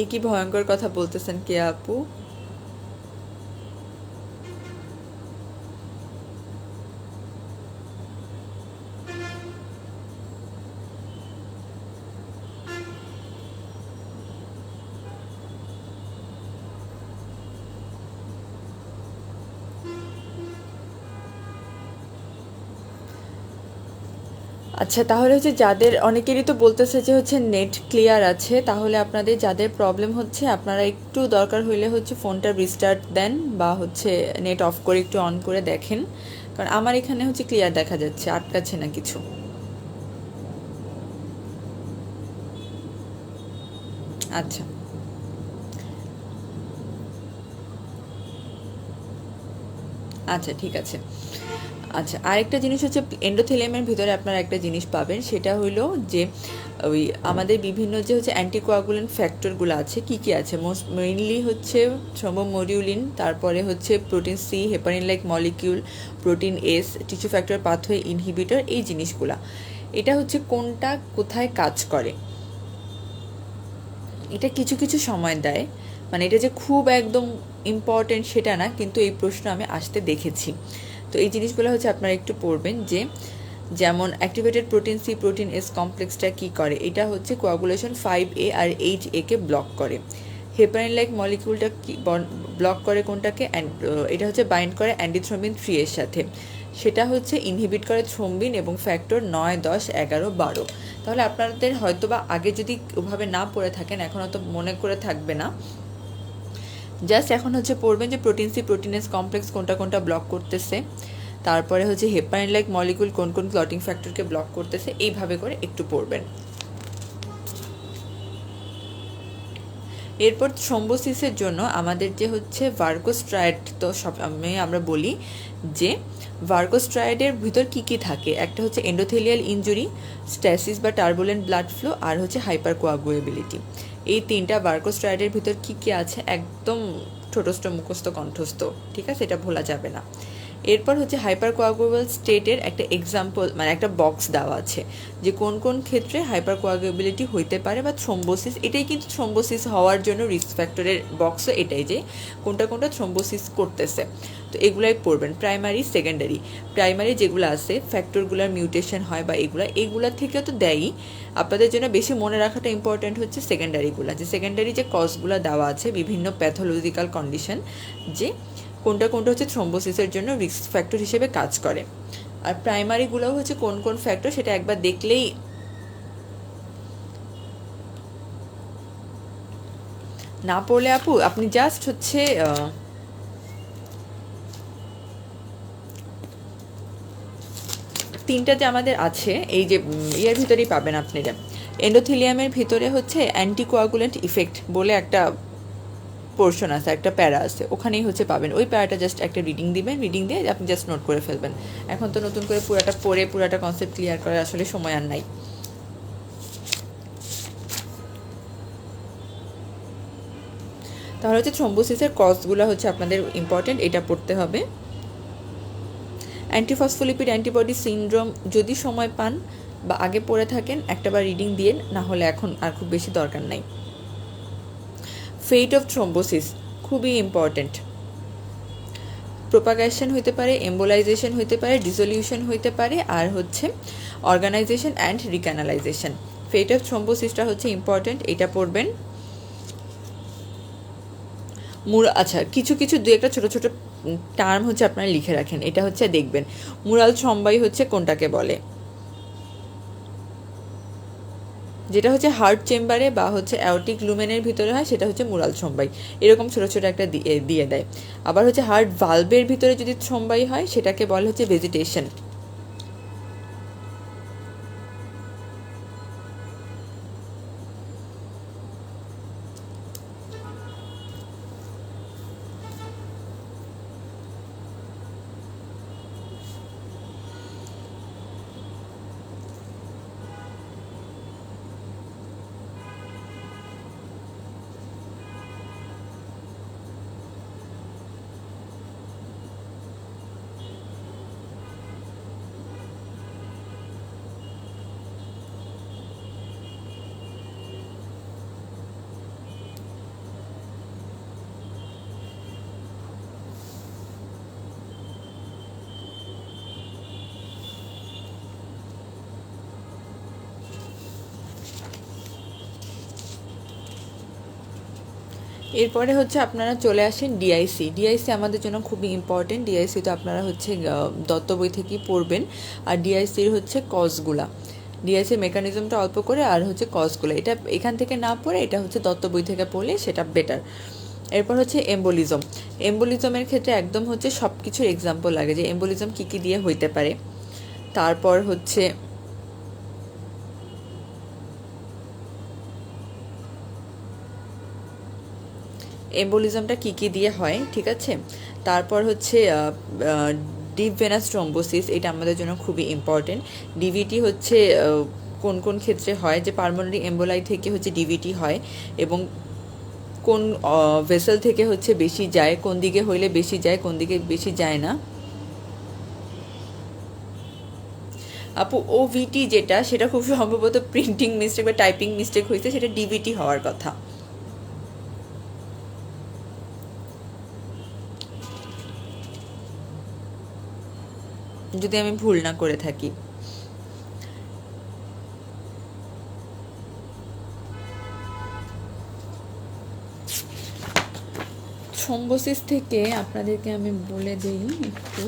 [SPEAKER 1] এ কি ভয়ঙ্কর কথা বলতেছেন কে আপু? আচ্ছা, তাহলে হচ্ছে যাদের অনেকেরই তো বলতেছে যে হচ্ছে নেট ক্লিয়ার আছে, তাহলে আপনাদের যাদের প্রবলেম হচ্ছে আপনারা একটু দরকার হইলে হচ্ছে ফোনটা রিস্টার্ট দেন বা হচ্ছে নেট অফ করে একটু অন করে দেখেন, কারণ আমার এখানে হচ্ছে ক্লিয়ার দেখা যাচ্ছে, আটকাচ্ছে না কিছু। আচ্ছা, আচ্ছা ঠিক আছে। আচ্ছা, আরেকটা জিনিস হচ্ছে এন্ডোথেলিয়ামের ভিতরে আপনারা একটা জিনিস পাবেন, সেটা হলো যে ওই আমাদের বিভিন্ন যে হচ্ছে অ্যান্টিকোয়াগুলেন্ট ফ্যাক্টরগুলো আছে, কি কি আছে, মোস্ট মেইনলি হচ্ছে থ্রোম্বোমোডিউলিন, তারপরে হচ্ছে protein C, heparin like molecule, protein S, tissue factor pathway inhibitor, এই জিনিসগুলা। এটা হচ্ছে কোনটা কোথায় কাজ করে, এটা কিছু কিছু সময় দেয়, মানে এটা যে খুব একদম ইম্পর্টেন্ট সেটা না, কিন্তু এই প্রশ্ন আমি আসতে দেখেছি। তো এই জিনিসগুলো হচ্ছে আপনারা একটু পড়বেন, যে যেমন activated protein C protein S কমপ্লেক্সটা কী করে, এটা হচ্ছে কোয়াগুলেশন 5A আর 8A কে ব্লক করে। হেপারিন লাইক মলিকিউলটা কি ব্লক করে কোনটাকে, এটা হচ্ছে বাইন্ড করে অ্যান্ডিথ্রোম্বিন 3 এর সাথে, সেটা হচ্ছে ইনহিবিট করে থ্রোম্বিন এবং ফ্যাক্টর 9, 10, 11, 12। তাহলে আপনাদের হয়তোবা আগে যদি ওভাবে না পড়ে থাকেন, এখন হয়তো মনে করে থাকবে না, জাস্ট এখন হচ্ছে পড়বেন যে প্রোটিন সি প্রোটিনেস কমপ্লেক্স কোনটা কোনটা ব্লক করতেছে, তারপরে হচ্ছে হেপারিন লাইক মলিকিউল কোন কোন ক্লটিং ফ্যাক্টরকে ব্লক করতেছে, এইভাবে করে একটু পড়বেন। এরপর থ্রোম্বোসিসের জন্য আমাদের যে হচ্ছে ভার্কোস্ট্রায়েড, তো সব আমরা বলি যে ভার্কোস্ট্রায়েডের ভিতর কি কি থাকে, একটা হচ্ছে এন্ডোথেলিয়াল ইনজুরি, স্ট্যাসিস বা টার্বুলেন্ট ব্লাড ফ্লো, আর হচ্ছে হাইপার কোয়াগুলেবিলিটি। এই তিনটা ভার্কোস্ট্রায়েডের ভিতর কি কি আছে একদম ছোটস্থ মুখস্থ কণ্ঠস্থ, ঠিক আছে, এটা ভোলা যাবে না। এরপর হচ্ছে হাইপার কোয়াগুলেবল স্টেটের একটা এক্সাম্পল, মানে একটা বক্স দেওয়া আছে যে কোন কোন ক্ষেত্রে হাইপার কোয়াগুলেবিলিটি হইতে পারে, বা থ্রোম্বোসিস, এটাই কিন্তু থ্রোম্বোসিস হওয়ার জন্য রিস্ক ফ্যাক্টরের বক্সও এটাই, যে কোনটা কোনটা থ্রোম্বোসিস করতেছে। তো এগুলাই পড়বেন, প্রাইমারি সেকেন্ডারি। প্রাইমারি যেগুলো আছে ফ্যাক্টরগুলোর মিউটেশন হয় বা এগুলার থেকেও তো দেয়ই, আপনাদের জন্য বেশি মনে রাখাটা ইম্পর্ট্যান্ট হচ্ছে সেকেন্ডারিগুলো, যে সেকেন্ডারি যে কজগুলো দেওয়া আছে বিভিন্ন প্যাথোলজিক্যাল কন্ডিশন, যে কোনটা কোনটা হচ্ছে থ্রোম্বোসিসের জন্য রিস্ক ফ্যাক্টর হিসেবে কাজ করে। আর প্রাইমারিগুলোও হচ্ছে কোন কোন ফ্যাক্টর, সেটা একবার দেখলেই না পড়লে আপু আপনি জাস্ট হচ্ছে তিনটা যে আমাদের আছে এই যে ইয়ের ভিতরেই পাবেন আপনারা, এন্ডোথেলিয়ামের ভিতরে হচ্ছে অ্যান্টিকোয়াগুলেন্ট ইফেক্ট বলে একটা পোর্শন আছে, একটা প্যারা আছে, ওখানেই হচ্ছে পাবেন। ওই প্যারাটা জাস্ট একটা রিডিং দিবেন, রিডিং দিয়ে আপনি জাস্ট নোট করে ফেলবেন। এখন তো নতুন করে পুরাটা পড়ে পুরাটা কনসেপ্ট ক্লিয়ার করার আসলে সময় আর নাই। তাহলে হচ্ছে থ্রোম্বোসিসের কজগুলো হচ্ছে আপনাদের ইম্পর্টেন্ট, এটা পড়তে হবে। অ্যান্টিফসফোলিপিড অ্যান্টিবডি সিনড্রোম যদি সময় পান বা আগে পড়ে থাকেন একটাবার রিডিং দিয়ে, না হলে এখন আর খুব বেশি দরকার নাই। ফেট অফ থ্রোম্বোসিস খুবই ইম্পর্টেন্ট, প্রোপাগেশন হইতে পারে, এম্বোলাইজেশন হইতে পারে, ডিসলিউশন হইতে পারে, আর হচ্ছে অর্গানাইজেশন অ্যান্ড রিক্যানালাইজেশন। ফেট অফ থ্রোম্বোসিসটা হচ্ছে ইম্পর্টেন্ট, এটা পড়বেন। আচ্ছা, কিছু কিছু দু একটা ছোটো ছোটো টার্ম হচ্ছে আপনারা লিখে রাখেন, এটা হচ্ছে দেখবেন মুরাল থ্রম্বাই হচ্ছে কোনটাকে বলে, যেটা হচ্ছে হার্ট চেম্বারে বা হচ্ছে অ্যাওটিক লুমেনের ভিতরে হয়, সেটা হচ্ছে মুরাল থ্রম্বাই, এরকম ছোটো ছোটো একটা দিয়ে দেয়। আবার হচ্ছে হার্ট ভালভের ভিতরে যদি থ্রম্বাই হয় সেটাকে বলে হচ্ছে ভেজিটেশন। এরপরে হচ্ছে আপনারা চলে আসেন ডিআইসি। ডিআইসি আমাদের জন্য খুবই ইম্পর্টেন্ট, ডিআইসি তো আপনারা হচ্ছে দত্ত বই থেকেই পড়বেন। আর ডিআইসির হচ্ছে কজগুলা, ডিআইসির মেকানিজমটা অল্প করে, আর হচ্ছে কজগুলো এটা এখান থেকে না পড়ে এটা হচ্ছে দত্ত বই থেকে পড়লে সেটা বেটার। এরপর হচ্ছে এম্বোলিজম। এম্বোলিজমের ক্ষেত্রে একদম হচ্ছে সব কিছুর এক্সাম্পল লাগে, যে এম্বোলিজম কী কী দিয়ে হইতে পারে। তারপর হচ্ছে এম্বোলিজমটা কী কী দিয়ে হয়, ঠিক আছে। তারপর হচ্ছে ডিপ ভেনাস থ্রম্বোসিস, এটা আমাদের জন্য খুবই ইম্পর্টেন্ট। ডিভিটি হচ্ছে কোন কোন ক্ষেত্রে হয়, যে পালমোনারি এম্বোলাই থেকে হচ্ছে ডিভিটি হয়, এবং কোন ভেসেল থেকে হচ্ছে বেশি যায়, কোন দিকে হইলে বেশি যায়, কোন দিকে বেশি যায় না। আপু ওভিটি যেটা, সেটা খুব সম্ভবত প্রিন্টিং মিস্টেক বা টাইপিং মিস্টেক হয়েছে, সেটা ডিভিটি হওয়ার কথা। যদি আমি ভুল না করে থাকি। থ্রম্বোসিস থেকে আপনাদেরকে আমি বলে দিই একটু।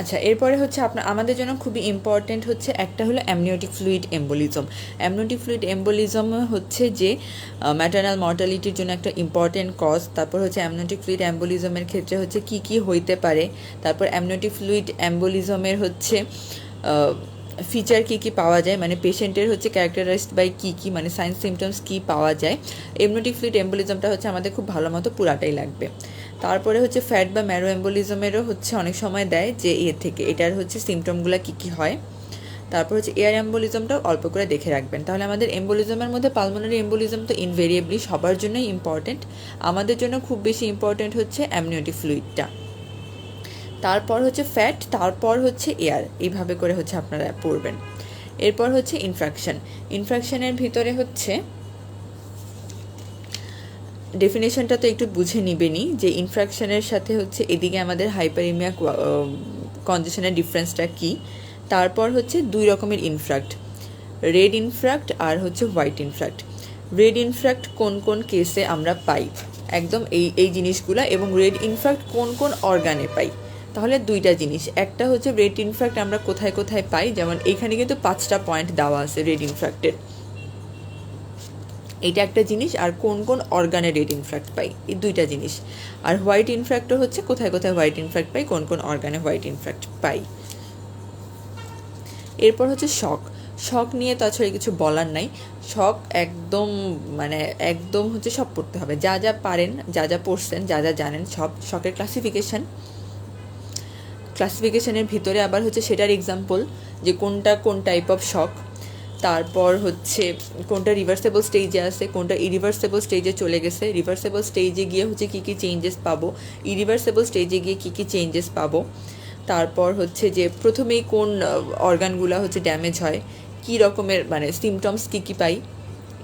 [SPEAKER 1] আচ্ছা, এরপরে হচ্ছে আমাদের জন্য খুবই ইম্পর্টেন্ট হচ্ছে একটা হলো amniotic fluid embolism. Amniotic fluid embolism হচ্ছে যে ম্যাটারনাল মর্টালিটির জন্য একটা ইম্পর্টেন্ট কজ। তারপর হচ্ছে অ্যামনিওটিক ফ্লুইড এম্বোলিজমের ক্ষেত্রে হচ্ছে কি কি হইতে পারে, তারপর অ্যামনিওটিক ফ্লুইড এম্বোলিজমের হচ্ছে ফিচার কি কি পাওয়া যায়, মানে পেশেন্টের হচ্ছে ক্যারেক্টারাইজড বাই কি কি, মানে সাইন সিমটমস কি পাওয়া যায়। অ্যামনিওটিক ফ্লুইড এম্বোলিজমটা হচ্ছে আমাদের খুব ভালো মতো পুরাটাই লাগবে। তারপরে হচ্ছে ফ্যাট বা ম্যারো এম্বোলিজমেরও হচ্ছে অনেক সময় দেয় যে থেকে এটার হচ্ছে সিমটমগুলো কী কী হয়। তারপর হচ্ছে এয়ার এম্বোলিজমটাও অল্প করে দেখে রাখবেন। তাহলে আমাদের এম্বোলিজমের মধ্যে পালমোনারি এম্বোলিজম তো ইনভেরিয়েবলি সবার জন্যই ইম্পর্টেন্ট, আমাদের জন্য খুব বেশি ইম্পর্টেন্ট হচ্ছে অ্যামনিওটিক ফ্লুইডটা, তারপর হচ্ছে ফ্যাট, তারপর হচ্ছে এয়ার, এইভাবে করে হচ্ছে আপনারা পড়বেন। এরপর হচ্ছে ইনফ্রাকশনের ভিতরে হচ্ছে ডেফিনেশনটা তো একটু বুঝে নিবেনই, যে ইনফ্রাকশনের সাথে হচ্ছে এদিকে আমাদের হাইপারিমিয়া কনজেশনের ডিফারেন্সটা কি। তারপর হচ্ছে দুই রকমের ইনফ্রাক্ট, রেড ইনফ্রাক্ট আর হচ্ছে হোয়াইট ইনফ্রাক্ট। রেড ইনফ্রাক্ট কোন কোন কেসে আমরা পাই, একদম এই জিনিসগুলো, এবং রেড ইনফ্রাক্ট কোন কোন অর্গানে পাই। তাহলে দুইটা জিনিস, একটা হচ্ছে রেড ইনফ্রাক্ট আমরা কোথায় কোথায় পাই, যেমন এইখানে কিন্তু 5টা পয়েন্ট দেওয়া আছে রেড ইনফ্রাক্টের, এটা একটা জিনিস। আর কোন কোন অর্গানে রেড ইনফ্রাক্ট পাই, এই দুইটা জিনিস। আর হোয়াইট ইনফ্রাক্টও হচ্ছে কোথায় কোথায় হোয়াইট ইনফ্রাক্ট পাই, কোন কোন অর্গানে হোয়াইট ইনফ্রাক্ট পাই। এরপর হচ্ছে শক নিয়ে তাছাড়া কিছু বলার নাই। শক একদম মানে একদম হচ্ছে সব পড়তে হবে, যা যা পারেন, যা যা পড়ছেন, যা যা জানেন সব। শকের ক্লাসিফিকেশনের ভিতরে আবার হচ্ছে সেটার এক্সাম্পল, যে কোনটা কোন টাইপ অফ শক। তারপর হচ্ছে কোনটা রিভার্সেবল স্টেজে আছে, কোনটা ইরিভার্সেবল স্টেজে চলে গেছে, রিভার্সেবল স্টেজে গিয়ে হচ্ছে কী কী চেঞ্জেস পাবো, ইরিভার্সেবল স্টেজে গিয়ে কী কী চেঞ্জেস পাবো। তারপর হচ্ছে যে প্রথমেই কোন অর্গানগুলো হচ্ছে ড্যামেজ হয়, কী রকমের মানে সিমটমস কী কী পাই,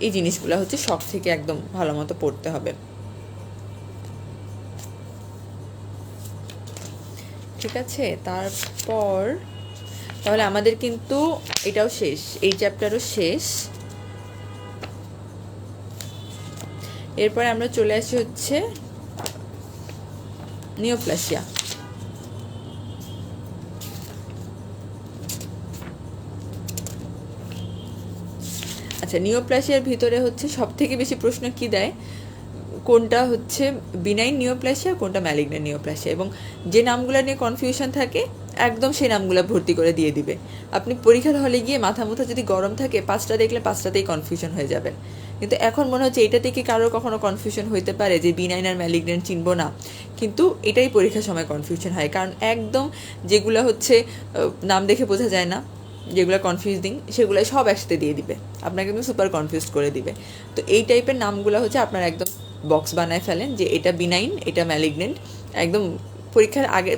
[SPEAKER 1] এই জিনিসগুলো হচ্ছে শক থেকে একদম ভালো মতো পড়তে হবে। ঠিক আছে, তারপর তাহলে আমাদের কিন্তু এটাও শেষ, এই চ্যাপ্টারও শেষ। এরপরে আমরা চলে আসি হচ্ছে নিওপ্লাসিয়া। আচ্ছা, নিওপ্লাসিয়ার ভিতরে হচ্ছে সব থেকে বেশি প্রশ্ন কি দেয়, কোনটা হচ্ছে বিনাইন নিওপ্লাসিয়া, কোনটা ম্যালিগন্যান্ট নিওপ্লাসিয়া, এবং যে নামগুলো নিয়ে কনফিউশন থাকে একদম সেই নামগুলো ভর্তি করে দিয়ে দিবে। আপনি পরীক্ষার হলে গিয়ে মাথা যদি গরম থাকে, 5টা দেখলে 5টাতেই কনফিউশন হয়ে যাবেন। কিন্তু এখন মনে হচ্ছে এটাতে কি কারোর কখনো কনফিউশন হইতে পারে যে বিনাইন আর ম্যালিগন্যান্ট চিনবো না, কিন্তু এটাই পরীক্ষার সময় কনফিউশন হয়, কারণ একদম যেগুলো হচ্ছে নাম দেখে বোঝা যায় না, যেগুলো কনফিউজিং, সেগুলো সব একসাথে দিয়ে দিবে, আপনাকে কিন্তু সুপার কনফিউজ করে দিবে। তো এই টাইপের নামগুলো হচ্ছে আপনার একদম বক্স বানায় ফেলেন, যে এটা বিনাইন, এটা ম্যালিগন্যান্ট, একদম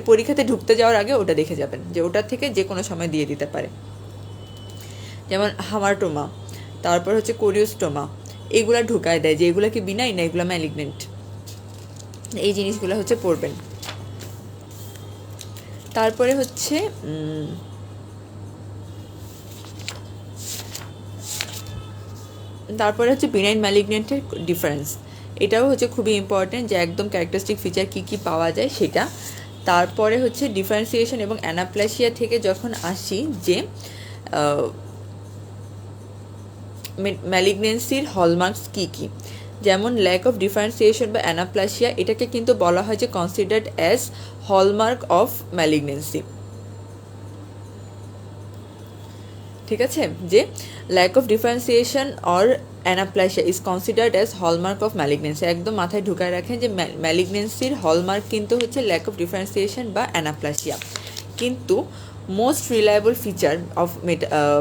[SPEAKER 1] পরীক্ষাতে ঢুকতে যাওয়ার আগে ওটা দেখে যাবেন, যে ওটার থেকে যে কোনো সময় দিয়ে দিতে পারে। যেমন হামারটোমা, তারপর হচ্ছে কোরিওস্টোমা, এগুলা ঢুকায় দেয় যে এগুলা কি বিনাইন না এগুলো ম্যালিগন্যান্ট, এই জিনিসগুলো হচ্ছে পড়বেন। তারপরে হচ্ছে বিনাইন ম্যালিগন্যান্টের ডিফারেন্স, এটাও হচ্ছে খুবই ইম্পর্টেন্ট, যে একদম ক্যারেক্টারিস্টিক ফিচার কী কী পাওয়া যায় সেটা। তারপরে হচ্ছে ডিফারেন্সিয়েশন এবং অ্যানাপ্লাসিয়া থেকে যখন আসি, যে ম্যালিগনেন্সির হলমার্কস কী কী, যেমন ল্যাক অফ ডিফারেন্সিয়েশন বা অ্যানাপ্লাসিয়া, এটাকে কিন্তু বলা হয় যে considered as hallmark of malignancy. ঠিক আছে, যে lack of differentiation or anaplasia is considered as hallmark of malignancy. একদম মাথায় ঢুকায় রাখেন যে ম্যালিগনেন্সির হলমার্ক কিন্তু হচ্ছে ল্যাক অফ ডিফারেন্সিয়েশন বা অ্যানাপ্লাসিয়া, কিন্তু most reliable feature of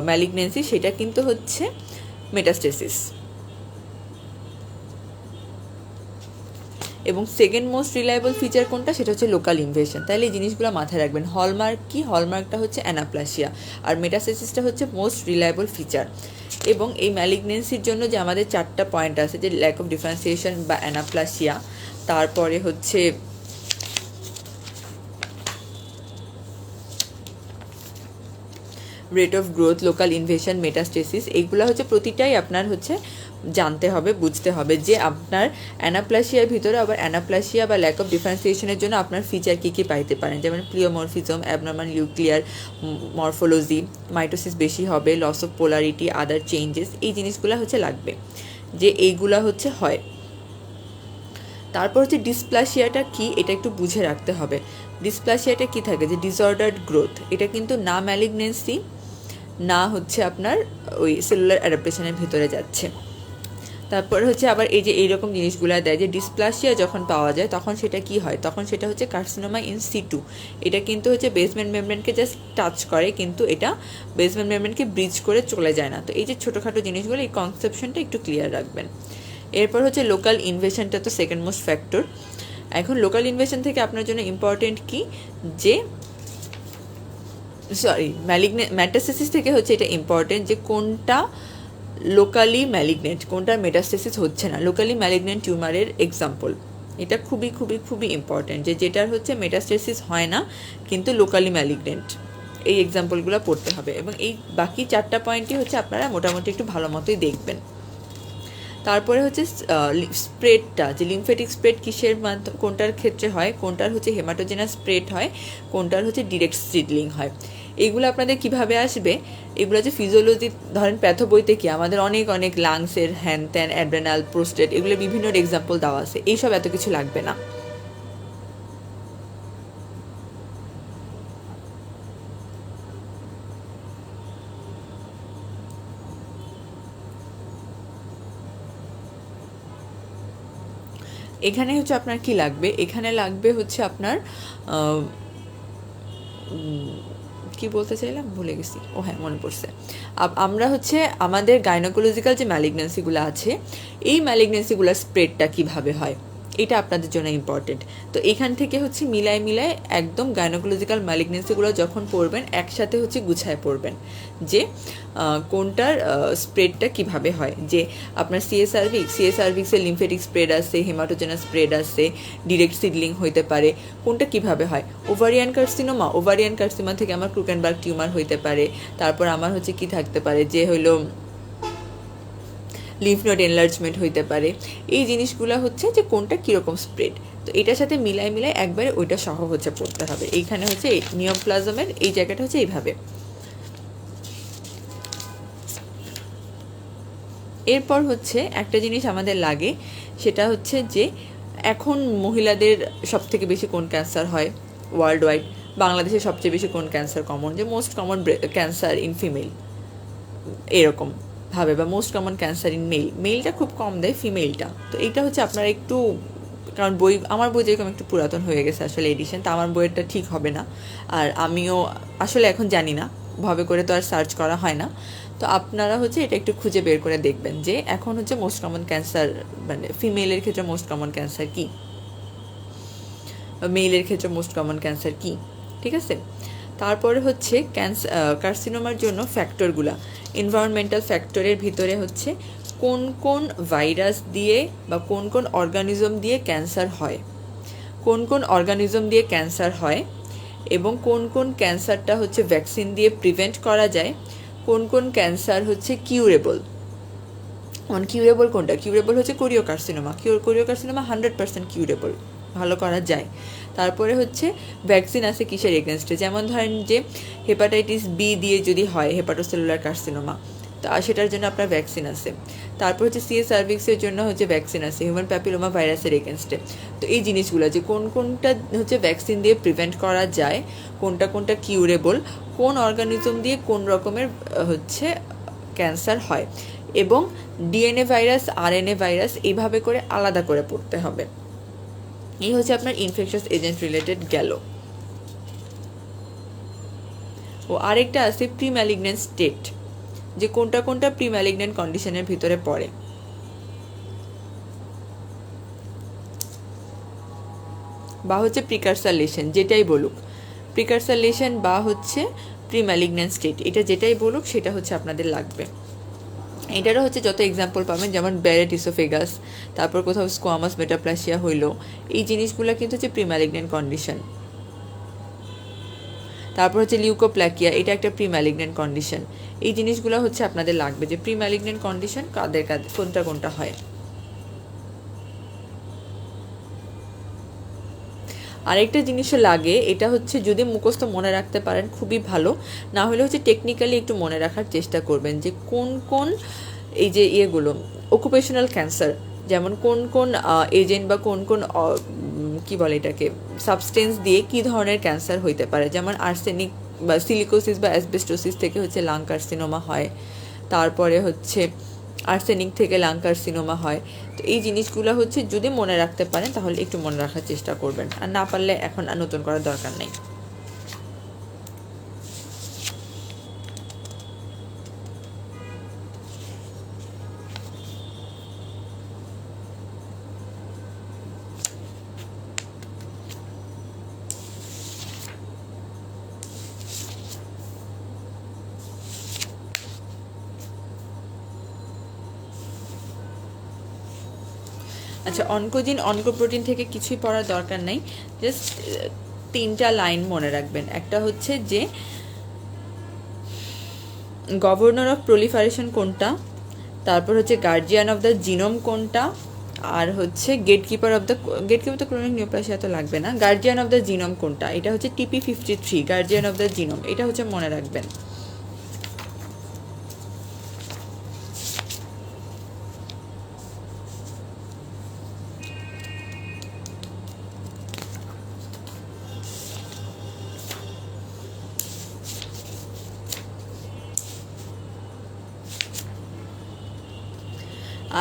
[SPEAKER 1] malignancy সেটা কিন্তু হচ্ছে মেটাস্টেসিস। এবং সেকেন্ড মোস্ট রিলায়েবল ফিচার কোনটা, সেটা হচ্ছে লোকাল ইনভেশন। তাহলে এই জিনিসগুলো মাথায় রাখবেন। হলমার্ক কি, হলমার্কটা হচ্ছে অ্যানাপ্লাসিয়া, আর মেটাস্টেসিসটা হচ্ছে মোস্ট রিলায়েবল ফিচার। এবং এই ম্যালিগনেন্সির জন্য যে আমাদের 4টা পয়েন্ট আছে, যে ল্যাক অফ ডিফারেন্সিয়েশন বা অ্যানাপ্লাসিয়া, তারপরে হচ্ছে rate of growth, local invasion, metastasis, এইগুলো হচ্ছে প্রতিটাই আপনার হচ্ছে জানতে হবে, বুঝতে হবে যে আপনার অ্যানাপ্লাসিয়ার ভিতরে আবার অ্যানাপ্লাসিয়া বা ল্যাক অফ ডিফারেন্সিয়েশনের জন্য আপনার ফিচার কী কী পাইতে পারেন, যেমন pleomorphism, abnormal nuclear morphology, mitosis বেশি হবে, loss of polarity, other changes, এই জিনিসগুলো হচ্ছে লাগবে, যে এইগুলা হচ্ছে হয়। তারপর হচ্ছে ডিসপ্লাসিয়াটা কি, এটা একটু বুঝে রাখতে হবে। ডিসপ্লাসিয়াটা কি থাকে, যে ডিসঅর্ডার্ড গ্রোথ, এটা কিন্তু না ম্যালিগনেন্সি না হচ্ছে আপনার ওই সেলুলার অ্যাডাপ্টেশনের ভিতরে যাচ্ছে। তারপরে হচ্ছে আবার এই যে এইরকম জিনিসগুলো দেয়, যে ডিসপ্লাসিয়া যখন পাওয়া যায় তখন সেটা কি হয়, তখন সেটা হচ্ছে কার্সিনোমা ইন সিটু। এটা কিন্তু হচ্ছে বেসমেন্ট মেমব্রেনকে জাস্ট টাচ করে, কিন্তু এটা বেসমেন্ট মেমব্রেনকে ব্রিজ করে চলে যায় না। তো এই যে ছোটোখাটো জিনিসগুলো, এই কনসেপশনটা একটু ক্লিয়ার রাখবেন। এরপর হচ্ছে লোকাল ইনভেশনটা তো সেকেন্ড মোস্ট ফ্যাক্টর। এখন লোকাল ইনভেশন থেকে আপনার জন্য ইম্পর্টেন্ট কি, যে মেটাস্টেসিস থেকে হচ্ছে এটা ইম্পর্টেন্ট, যে কোনটা লোকালি ম্যালিগনেন্ট, কোনটার মেটাস্টেসিস হচ্ছে না। লোকালি ম্যালিগনেন্ট টিউমারের এক্সাম্পল, এটা খুবই খুবই খুবই ইম্পর্টেন্ট, যে যেটার হচ্ছে মেটাস্টেসিস হয় না কিন্তু লোকালি ম্যালিগনেন্ট, এই এক্সাম্পলগুলো পড়তে হবে। এবং এই বাকি 4টা পয়েন্টই হচ্ছে আপনারা মোটামুটি একটু ভালো মতোই দেখবেন। তারপরে হচ্ছে স্প্রেডটা, যে লিমফেটিক স্প্রেড কিসের কোনটার ক্ষেত্রে হয়, কোনটার হচ্ছে হেমাটোজেনাস স্প্রেড হয়, কোনটার হচ্ছে ডিরেক্ট সিডলিং হয়। এইগুলো আপনাদের কিভাবে আসবে, এগুলো যে ফিজিওলজি, ধরেন প্যাথো বইতে কি আমাদের অনেক অনেক লাংসের হ্যান ত্যান, অ্যাড্রেনাল, প্রোস্টেট, এগুলো বিভিন্ন এক্সাম্পল দেওয়া আছে, এইসব এত কিছু লাগবে না। এখানে হচ্ছে আপনার কি লাগবে, এখানে লাগবে হচ্ছে আপনার কি বলতে চাইলাম ভুলে গেছি, ও হ্যাঁ মনে পড়ছে। আমরা হচ্ছে আমাদের গাইনোকোলজিক্যাল যে ম্যালিগনেন্সিগুলো আছে, এই ম্যালিগনেন্সিগুলোর স্প্রেডটা কিভাবে হয়, এটা আপনাদের জন্য ইম্পর্টেন্ট। তো এখান থেকে হচ্ছে মিলায় একদম গাইনোকোলজিক্যাল ম্যালিগনেন্সিগুলো যখন পড়বেন, একসাথে হচ্ছে গুছায় পড়বেন, যে কোনটার স্প্রেডটা কিভাবে হয়। যে আপনার সিএসার্ভিক্সের লিমফেটিক স্প্রেড আছে, হেমাটোজেনাস স্প্রেড আছে, ডিরেক্ট সিডলিং হইতে পারে, কোনটা কিভাবে হয়। ওভারিয়ান কার্সিনোমা থেকে আমার ক্রুকেনবার্গ টিউমার হইতে পারে। তারপর আমার হচ্ছে কি থাকতে পারে, যে হইলো লিম্ফ নোড এনলার্জমেন্ট হইতে পারে। এই জিনিসগুলো হচ্ছে যে কোনটা কীরকম স্প্রেড, তো এটার সাথে মিলাই একবারে ওইটা সহ হচ্ছে পড়তে হবে। এইখানে হচ্ছে নিওপ্লাজমের এই জায়গাটা হচ্ছে এইভাবে। এরপর হচ্ছে একটা জিনিস আমাদের লাগে, সেটা হচ্ছে যে এখন মহিলাদের সবথেকে বেশি কোন ক্যান্সার হয় ওয়ার্ল্ড ওয়াইড, বাংলাদেশে সবচেয়ে বেশি কোন ক্যান্সার কমন, যে most common cancer in female এরকম ভাবে, বা মোস্ট কমন ক্যান্সার ইন মেলটা খুব কম দেয়, ফিমেলটা। তো এইটা হচ্ছে আপনারা একটু, কারণ আমার বই যেরকম একটু পুরাতন হয়ে গেছে আসলে এডিশন, তা আমার বইয়েরটা ঠিক হবে না, আর আমিও আসলে এখন জানি না, ভাবে করে তো আর সার্চ করা হয় না। তো আপনারা হচ্ছে এটা একটু খুঁজে বের করে দেখবেন, যে এখন হচ্ছে মোস্ট কমন ক্যান্সার, মানে ফিমেলের ক্ষেত্রে মোস্ট কমন ক্যান্সার কী, মেলের ক্ষেত্রে মোস্ট কমন ক্যান্সার কী, ঠিক আছে। তারপরে হচ্ছে কার্সিনোমার জন্য ফ্যাক্টরগুলা, এনভায়রনমেন্টাল ফ্যাক্টরের ভিতরে হচ্ছে কোন কোন ভাইরাস দিয়ে বা কোন কোন অর্গানিজম দিয়ে ক্যান্সার হয়, এবং কোন কোন ক্যান্সারটা হচ্ছে ভ্যাকসিন দিয়ে প্রিভেন্ট করা যায়, কোন কোন ক্যান্সার হচ্ছে কিউরেবল। কিউরেবল কোনটা, কিউরেবল হচ্ছে কোরিও কার্সিনোমা 100% কিউরেবল, ভালো করা যায়। তারপরে হচ্ছে ভ্যাকসিন আছে কিসের এগেনস্টে, যেমন ধরেন যে হেপাটাইটিস বি দিয়ে যদি হয় হেপাটোসেলুলার কার্সিনোমা, তা সেটার জন্য আপনার ভ্যাকসিন আছে। তারপর হচ্ছে সিএ সার্ভিক্সের জন্য হচ্ছে ভ্যাকসিন আছে হিউম্যান প্যাপিলোমা ভাইরাসের এগেনস্টে। তো এই জিনিসগুলো যে কোন কোনটা হচ্ছে ভ্যাকসিন দিয়ে প্রিভেন্ট করা যায়, কোনটা কোনটা কিউরেবল, কোন অর্গানিজম দিয়ে কোন রকমের হচ্ছে ক্যান্সার হয়, এবং ডিএনএ ভাইরাস আরএনএ ভাইরাস এইভাবে করে আলাদা করে পড়তে হবে। এই হচ্ছে আপনার ইনফেকশাস এজেন্ট রিলেটেড গেল। ও আরেকটা আছে প্রি ম্যালিগন্যান্ট স্টেট, যে কোনটা কোনটা প্রি ম্যালিগন্যান্ট কন্ডিশনের ভিতরে পড়ে। বা হচ্ছে প্রিকারসার লেশন, যেটাই বলুক প্রিকারসার লেশন বা হচ্ছে প্রি ম্যালিগন্যান্ট স্টেট, এটা যেটাই বলুক সেটা হচ্ছে আপনাদের লাগবে। এটারও হচ্ছে যত এক্সাম্পল পাবেন, যেমন ব্যারেট ইসোফেগাস, তারপর কোথাও স্কোয়ামাস মেটাপ্লাসিয়া হইলো, এই জিনিসগুলো কিন্তু হচ্ছে প্রি ম্যালিগন্যান্ট কন্ডিশন। তারপর হচ্ছে লিউকোপ্ল্যাকিয়া, এটা একটা প্রি ম্যালিগন্যান্ট কন্ডিশন। এই জিনিসগুলো হচ্ছে আপনাদের লাগবে, যে প্রি ম্যালিগন্যান্ট কন্ডিশন কাদের কাদের কোনটা কোনটা হয়। আরেকটা জিনিসও লাগে, এটা হচ্ছে যদি মুখস্থ মনে রাখতে পারেন খুবই ভালো, না হলে হচ্ছে টেকনিক্যালি একটু মনে রাখার চেষ্টা করবেন যে কোন কোন এই যে ইয়েগুলো অকুপেশনাল ক্যান্সার, যেমন কোন কোন এজেন্ট বা কোন কোন কি বলে এটাকে সাবস্টেন্স দিয়ে কি ধরনের ক্যান্সার হইতে পারে। যেমন আর্সেনিক বা সিলিকোসিস বা অ্যাসবেস্টোসিস থেকে হচ্ছে লাং কার্সিনোমা হয়, তারপরে হচ্ছে আর্সেনিক থেকে লাং কার্সিনোমা হয়। তো এই জিনিসগুলো হচ্ছে যদি মনে রাখতে পারেন তাহলে একটু মনে রাখার চেষ্টা করবেন, আর না পারলে এখন আর নতুন করার দরকার নেই। আচ্ছা, অনকোজিন অনকোপ্রোটিন থেকে কিছুই পড়ার দরকার নেই, জাস্ট তিনটা লাইন মনে রাখবেন। একটা হচ্ছে যে গভর্নর অফ প্রলিফারেশন কোনটা, তারপর হচ্ছে গার্জিয়ান অফ দ্য জিনোম কোনটা, আর হচ্ছে গেটকিপার তো ক্রনিক নিউপ্লাসিয়া তো লাগবে না, গার্জিয়ান অফ দ্য জিনোম কোনটা, এটা হচ্ছে TP53 guardian of the genome, এটা হচ্ছে মনে রাখবেন।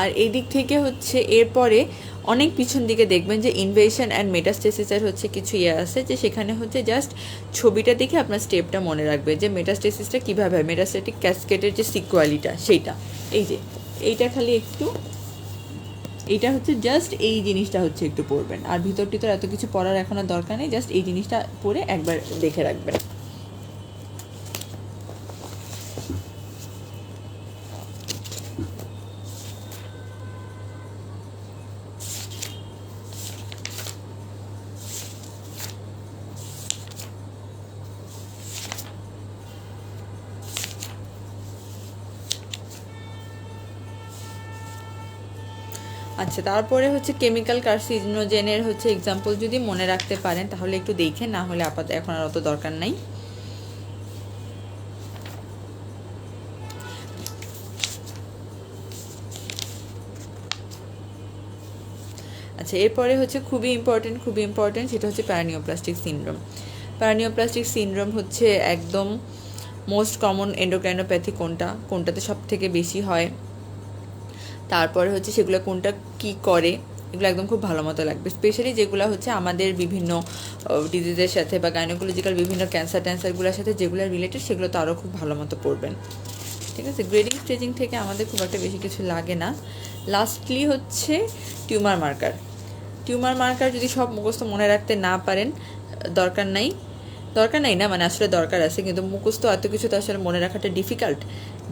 [SPEAKER 1] আর এই দিক থেকে হচ্ছে এরপরে অনেক পিছন দিকে দেখবেন যে ইনভেশন অ্যান্ড মেটাস্টেসিসের হচ্ছে কিছু ইয়ে আছে, যে সেখানে হচ্ছে জাস্ট ছবিটা দেখে আপনার স্টেপটা মনে রাখবে যে মেটাস্টেসিসটা কীভাবে হয়, মেটাস্টেটিক ক্যাসকেটের যে সিকুয়ালিটা সেইটা। এই যে এইটা খালি একটু, এইটা হচ্ছে জাস্ট এই জিনিসটা হচ্ছে একটু পড়বেন, আর ভিতরটি তো এত কিছু পড়ার এখন আর দরকার নেই, জাস্ট এই জিনিসটা পড়ে একবার দেখে রাখবেন। আচ্ছা, তারপরে হচ্ছে কেমিক্যাল কার্সিনোজেনের হচ্ছে এক্সাম্পল যদি মনে রাখতে পারেন তাহলে একটু দেখেন, না হলে আপাতত এখন আর অত দরকার নাই। আচ্ছা, এরপরে হচ্ছে খুবই ইম্পর্টেন্ট সেটা হচ্ছে প্যারানিওপ্লাস্টিক সিনড্রোম। প্যারানিওপ্লাস্টিক সিনড্রোম হচ্ছে একদম মোস্ট কমন এন্ডোক্রাইনোপ্যাথি কোনটাতে সব থেকে বেশি হয়, তারপরে হচ্ছে সেগুলো কোনটা কি করে, এগুলো একদম খুব ভালো মতো লাগবে। স্পেশালি যেগুলো হচ্ছে আমাদের বিভিন্ন ডিজিজের সাথে বা গাইনোকোলজিক্যাল বিভিন্ন ক্যান্সারগুলোর সাথে যেগুলো রিলেটেড, সেগুলো তো আরও খুব ভালো মতো পড়বেন। ঠিক আছে, গ্রেডিং স্টেজিং থেকে আমাদের খুব একটা বেশি কিছু লাগে না। লাস্টলি হচ্ছে টিউমার মার্কার যদি সব মুখস্থ মনে রাখতে না পারেন দরকার নাই না, মানে আসলে দরকার আছে, কিন্তু মুখস্থ এত কিছু তো আসলে মনে রাখাটা ডিফিকাল্ট।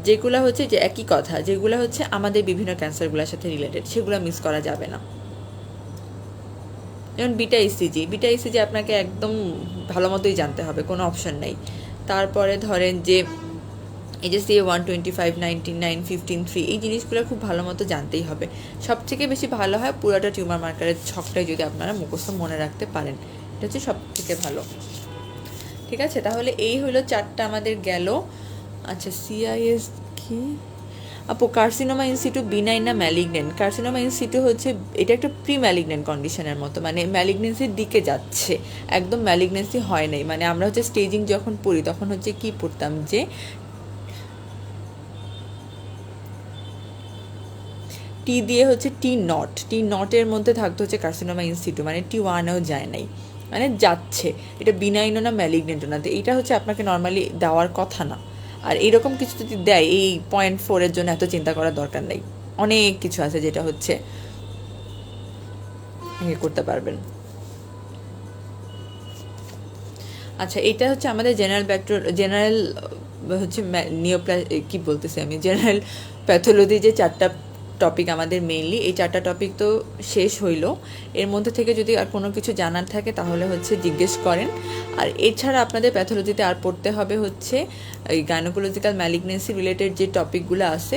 [SPEAKER 1] যেগুলো হচ্ছে যে একই কথা, যেগুলো হচ্ছে আমাদের বিভিন্ন ক্যান্সারগুলোর সাথে রিলেটেড, সেগুলো মিস করা যাবে না। যেমন বিটা ইসিজি আপনাকে একদম ভালো মতোই জানতে হবে, কোনো অপশন নেই। তারপরে ধরেন যে এই যে CA 125, 99, 15, 3 এই জিনিসগুলো খুব ভালো মতো জানতেই হবে। সবথেকে বেশি ভালো হয় পুরোটা টিউমার মার্কারের ছকটাই যদি আপনারা মুখস্থ মনে রাখতে পারেন, এটা হচ্ছে সব থেকে ভালো। ঠিক আছে, তাহলে এই হলো 4টা আমাদের গেল। আচ্ছা, CIS কি আপু কার্সিনোমা ইনসিটু বিনাইন না ম্যালিগনেন্ট? কার্সিনোমা ইনসিটু হচ্ছে এটা একটা প্রি ম্যালিগনেন্ট কন্ডিশনের মতো, মানে ম্যালিগনেন্সির দিকে যাচ্ছে, একদম ম্যালিগনেন্সি হয় নাই। মানে আমরা হচ্ছে স্টেজিং যখন পড়ি তখন হচ্ছে কি পড়তাম যে টি দিয়ে হচ্ছে টি নটের মধ্যে থাকতো হচ্ছে কার্সিনোমা ইনসিটু, মানে T1-এও যায় নাই, মানে যাচ্ছে। এটা বিনাইনও না ম্যালিগনেন্টও না, তো এটা হচ্ছে আপনাকে নর্মালি দেওয়ার কথা না। আর এরকম কিছু যদি দেয়, এই 0.4-এর জন্য এত চিন্তা করার দরকার নেই। অনেক কিছু আছে যেটা হচ্ছে করতে পারবেন। আচ্ছা, এটা হচ্ছে আমাদের জেনারেল হচ্ছে কি বলতেছি আমি, জেনারেল প্যাথোলজি যে 4টা টপিক আমাদের মেইনলি, এই 4টা টপিক তো শেষ হইল। এর মধ্যে থেকে যদি আর কোনো কিছু জানার থাকে তাহলে হচ্ছে জিজ্ঞেস করেন। আর এছাড়া আপনাদের প্যাথোলজিতে আর পড়তে হবে হচ্ছে এই গাইনোকোলজিক্যাল ম্যালিগনেন্সি রিলেটেড যে টপিকগুলো আছে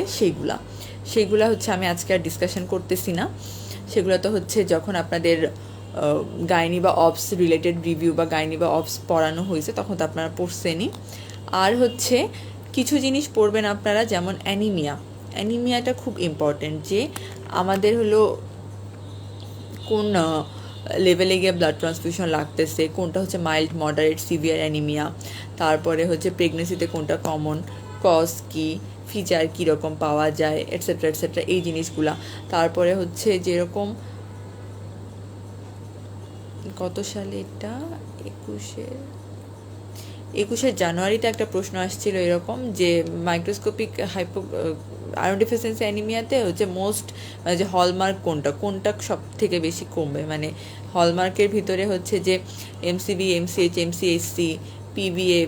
[SPEAKER 1] সেইগুলা হচ্ছে আমি আজকে আর ডিসকাশন করতেছি না। সেগুলো তো হচ্ছে যখন আপনাদের গাইনি বা অবস রিলেটেড রিভিউ বা গাইনি বা অবস পড়ানো হয়েছে তখন তো আপনারা পড়ছেনই। আর হচ্ছে কিছু জিনিস পড়বেন আপনারা, যেমন অ্যানিমিয়াটা খুব ইম্পর্টেন্ট, যে আমাদের হলো কোন লেভেলে গিয়ে ব্লাড ট্রান্সফিউশন লাগতেছে, কোনটা হচ্ছে মাইল্ড, মডারেট, সিভিয়ার অ্যানিমিয়া, তারপরে হচ্ছে প্রেগনেন্সিতে কোনটা কমন, কজ কি, ফিচার কীরকম পাওয়া যায়, এটসেট্রা এটসেট্রা, এই জিনিসগুলা। তারপরে হচ্ছে যেরকম কত সালে এটা, 21শে জানুয়ারিতে একটা প্রশ্ন আসছিল এরকম যে মাইক্রোস্কোপিক আয়রন ডেফিসিয়েন্সি অ্যানিমিয়াতে হচ্ছে মোস্ট যে হলমার্ক কোনটা সব থেকে বেশি কমবে, মানে হলমার্কের ভিতরে হচ্ছে যে এমসিবি, এমসিএইচ, এমসিএইচসি, পিবিএ,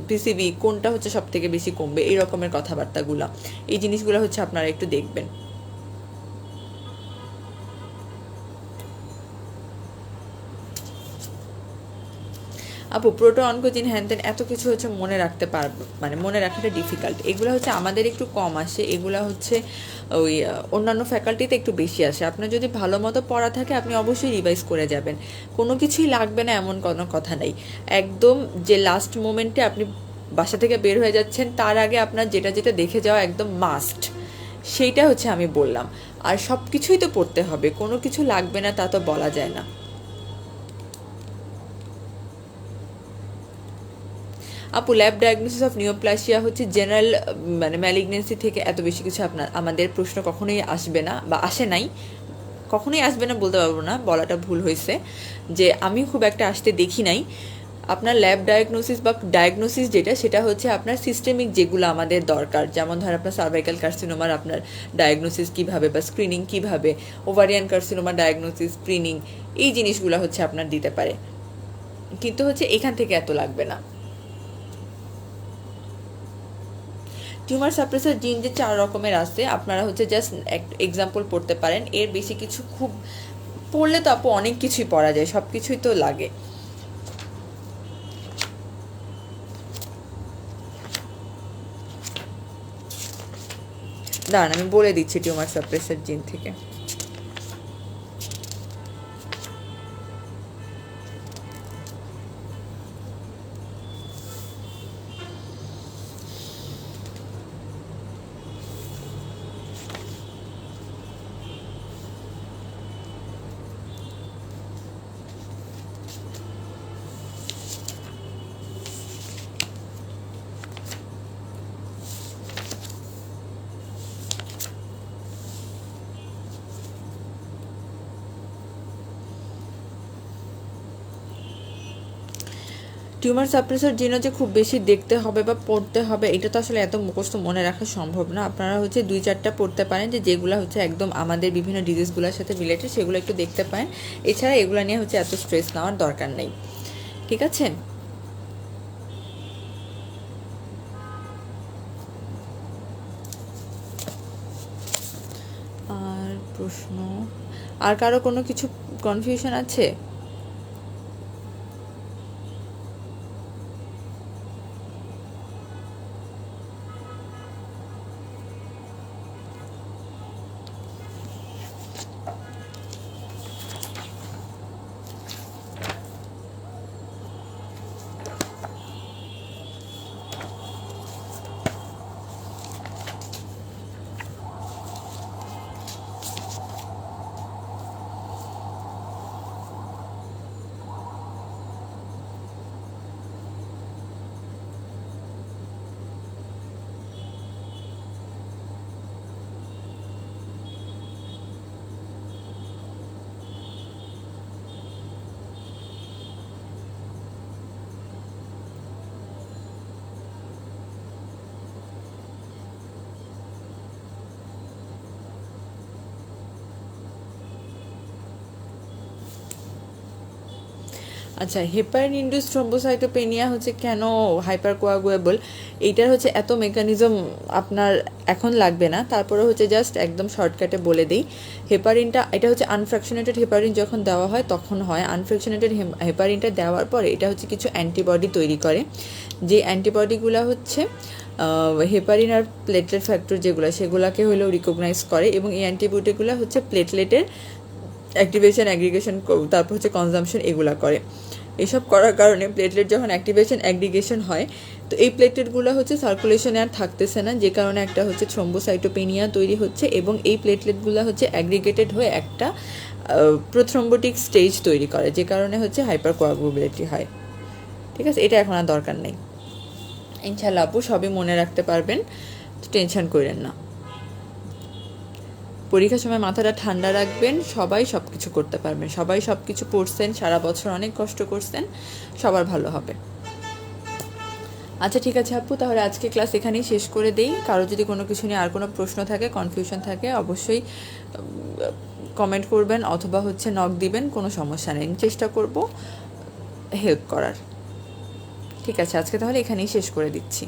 [SPEAKER 1] পিসিবি কোনটা হচ্ছে সব থেকে বেশি কমবে, এই রকমের কথাবার্তাগুলো, এই জিনিসগুলো হচ্ছে আপনারা একটু দেখবেন। আপু প্রোটো অনকোজিন হ্যানতেন এত কিছু হচ্ছে মনে রাখতে পারবো, মানে মনে রাখাটা ডিফিকাল্ট। এগুলো হচ্ছে আমাদের একটু কম আসে, এগুলো হচ্ছে ওই অন্যান্য ফ্যাকাল্টিতে একটু বেশি আসে। আপনার যদি ভালো মতো পড়া থাকে আপনি অবশ্যই রিভাইজ করে যাবেন, কোনো কিছুই লাগবে না এমন কোনো কথা নাই। একদম যে লাস্ট মোমেন্টে আপনি বাসা থেকে বের হয়ে যাচ্ছেন তার আগে আপনার যেটা যেটা দেখে যাওয়া একদম মাস্ট, সেইটা হচ্ছে আমি বললাম। আর সব কিছুই তো পড়তে হবে, কোনো কিছু লাগবে না তা তো বলা যায় না। আপু ল্যাব ডায়াগনোসিস অফ নিওপ্লাসিয়া হচ্ছে জেনারেল মানে ম্যালিগনেন্সি থেকে এত বেশি কিছু আমাদের প্রশ্ন কখনোই আসবে না, বা আসে নাই, কখনোই আসবে না বলতে পারবো না, বলাটা ভুল হয়েছে, যে আমি খুব একটা আসতে দেখি নাই। আপনার ল্যাব ডায়াগনোসিস বা ডায়াগনোসিস যেটা, সেটা হচ্ছে আপনার সিস্টেমিক যেগুলো আমাদের দরকার, যেমন ধর আপনার সার্ভাইকাল কার্সিনোমার আপনার ডায়াগনোসিস কীভাবে বা স্ক্রিনিং কীভাবে, ওভারিয়ান কার্সিনোমার ডায়াগনোসিস, স্ক্রিনিং, এই জিনিসগুলো হচ্ছে আপনার দিতে পারে, কিন্তু হচ্ছে এখান থেকে এত লাগবে না। টিউমার সাপ্রেসার জিন যে 4 রকমের আছে, আপনারা হচ্ছে জাস্ট এক্সাম্পল পড়তে পারেন, এর বেশি কিছু খুব পড়লে তো আপু অনেক কিছুই পড়া যায়, সব কিছুই তো লাগে। দাঁড়ান আমি বলে দিচ্ছি টিউমার সাপ্রেসার জিন থেকে। টিউমার সাপ্রেসর জিনও যে খুব বেশি দেখতে হবে বা পড়তে হবে এটা তো আসলে এত মুখস্থ মনে রাখা সম্ভব না। আপনারা হচ্ছে 2-4টা পড়তে পারেন, যে যেগুলো হচ্ছে একদম আমাদের বিভিন্ন ডিজিজগুলোর সাথে রিলেটেড, সেগুলো একটু দেখতে পারেন। এছাড়া এগুলো নিয়ে হচ্ছে এত স্ট্রেস নেওয়ার দরকার নেই, ঠিক আছে? আর প্রশ্ন, আর কারো কোনো কিছু কনফিউশন আছে? আচ্ছা, হেপারিন ইনডিউস থ্রম্বোসাইটোপেনিয়া হচ্ছে কেন হাইপার কোয়াগুয়েবল, এইটার হচ্ছে এত মেকানিজম আপনার এখন লাগবে না, তারপরে হচ্ছে জাস্ট একদম শর্টকাটে বলে দিই। হেপারিনটা এটা হচ্ছে আনফ্র্যাকশনেটেড হেপারিন যখন দেওয়া হয় তখন হয়। আনফ্র্যাকশনেটেড হেপারিনটা দেওয়ার পরে এটা হচ্ছে কিছু অ্যান্টিবডি তৈরি করে, যে অ্যান্টিবডিগুলো হচ্ছে হেপারিন আর প্লেটলেট ফ্যাক্টর যেগুলো সেগুলোকে হলেও রিকগনাইজ করে, এবং এই অ্যান্টিবডিগুলো হচ্ছে প্লেটলেটের অ্যাক্টিভেশন, অ্যাগ্রিগেশন, তারপর হচ্ছে কনজামশন এগুলো করে। এসব করার কারণে প্লেটলেট যখন অ্যাক্টিভেশন অ্যাগ্রিগেশন হয়, তো এই প্লেটলেটগুলো হচ্ছে সার্কুলেশনে আর থাকতেছে না, যে কারণে একটা হচ্ছে থ্রম্বোসাইটোপেনিয়া তৈরি হচ্ছে, এবং এই প্লেটলেটগুলো হচ্ছে অ্যাগ্রিগেটেড হয়ে একটা প্রোথ্রম্বোটিক স্টেজ তৈরি করে, যে কারণে হচ্ছে হাইপার কোয়াগুলেবিলিটি হয়। ঠিক আছে, এটা এখন আর দরকার নেই। ইনশাল্লাহ আপু সবই মনে রাখতে পারবেন, টেনশন করেন না। পরীক্ষার সময় মাথাটা ঠান্ডা রাখবেন, সবাই সব কিছু করতে পারবেন, সবাই সব কিছু পড়ছেন, সারা বছর অনেক কষ্ট করছেন, সবার ভালো হবে। আচ্ছা ঠিক আছে আপু, তাহলে আজকে ক্লাস এখানেই শেষ করে দেই। কারো যদি কোনো কিছু নিয়ে আর কোনো প্রশ্ন থাকে, কনফিউশন থাকে, অবশ্যই কমেন্ট করবেন অথবা হচ্ছে নক দিবেন, কোনো সমস্যা নেই, চেষ্টা করব হেল্প করার। ঠিক আছে, আজকে তাহলে এখানেই শেষ করে দিচ্ছি।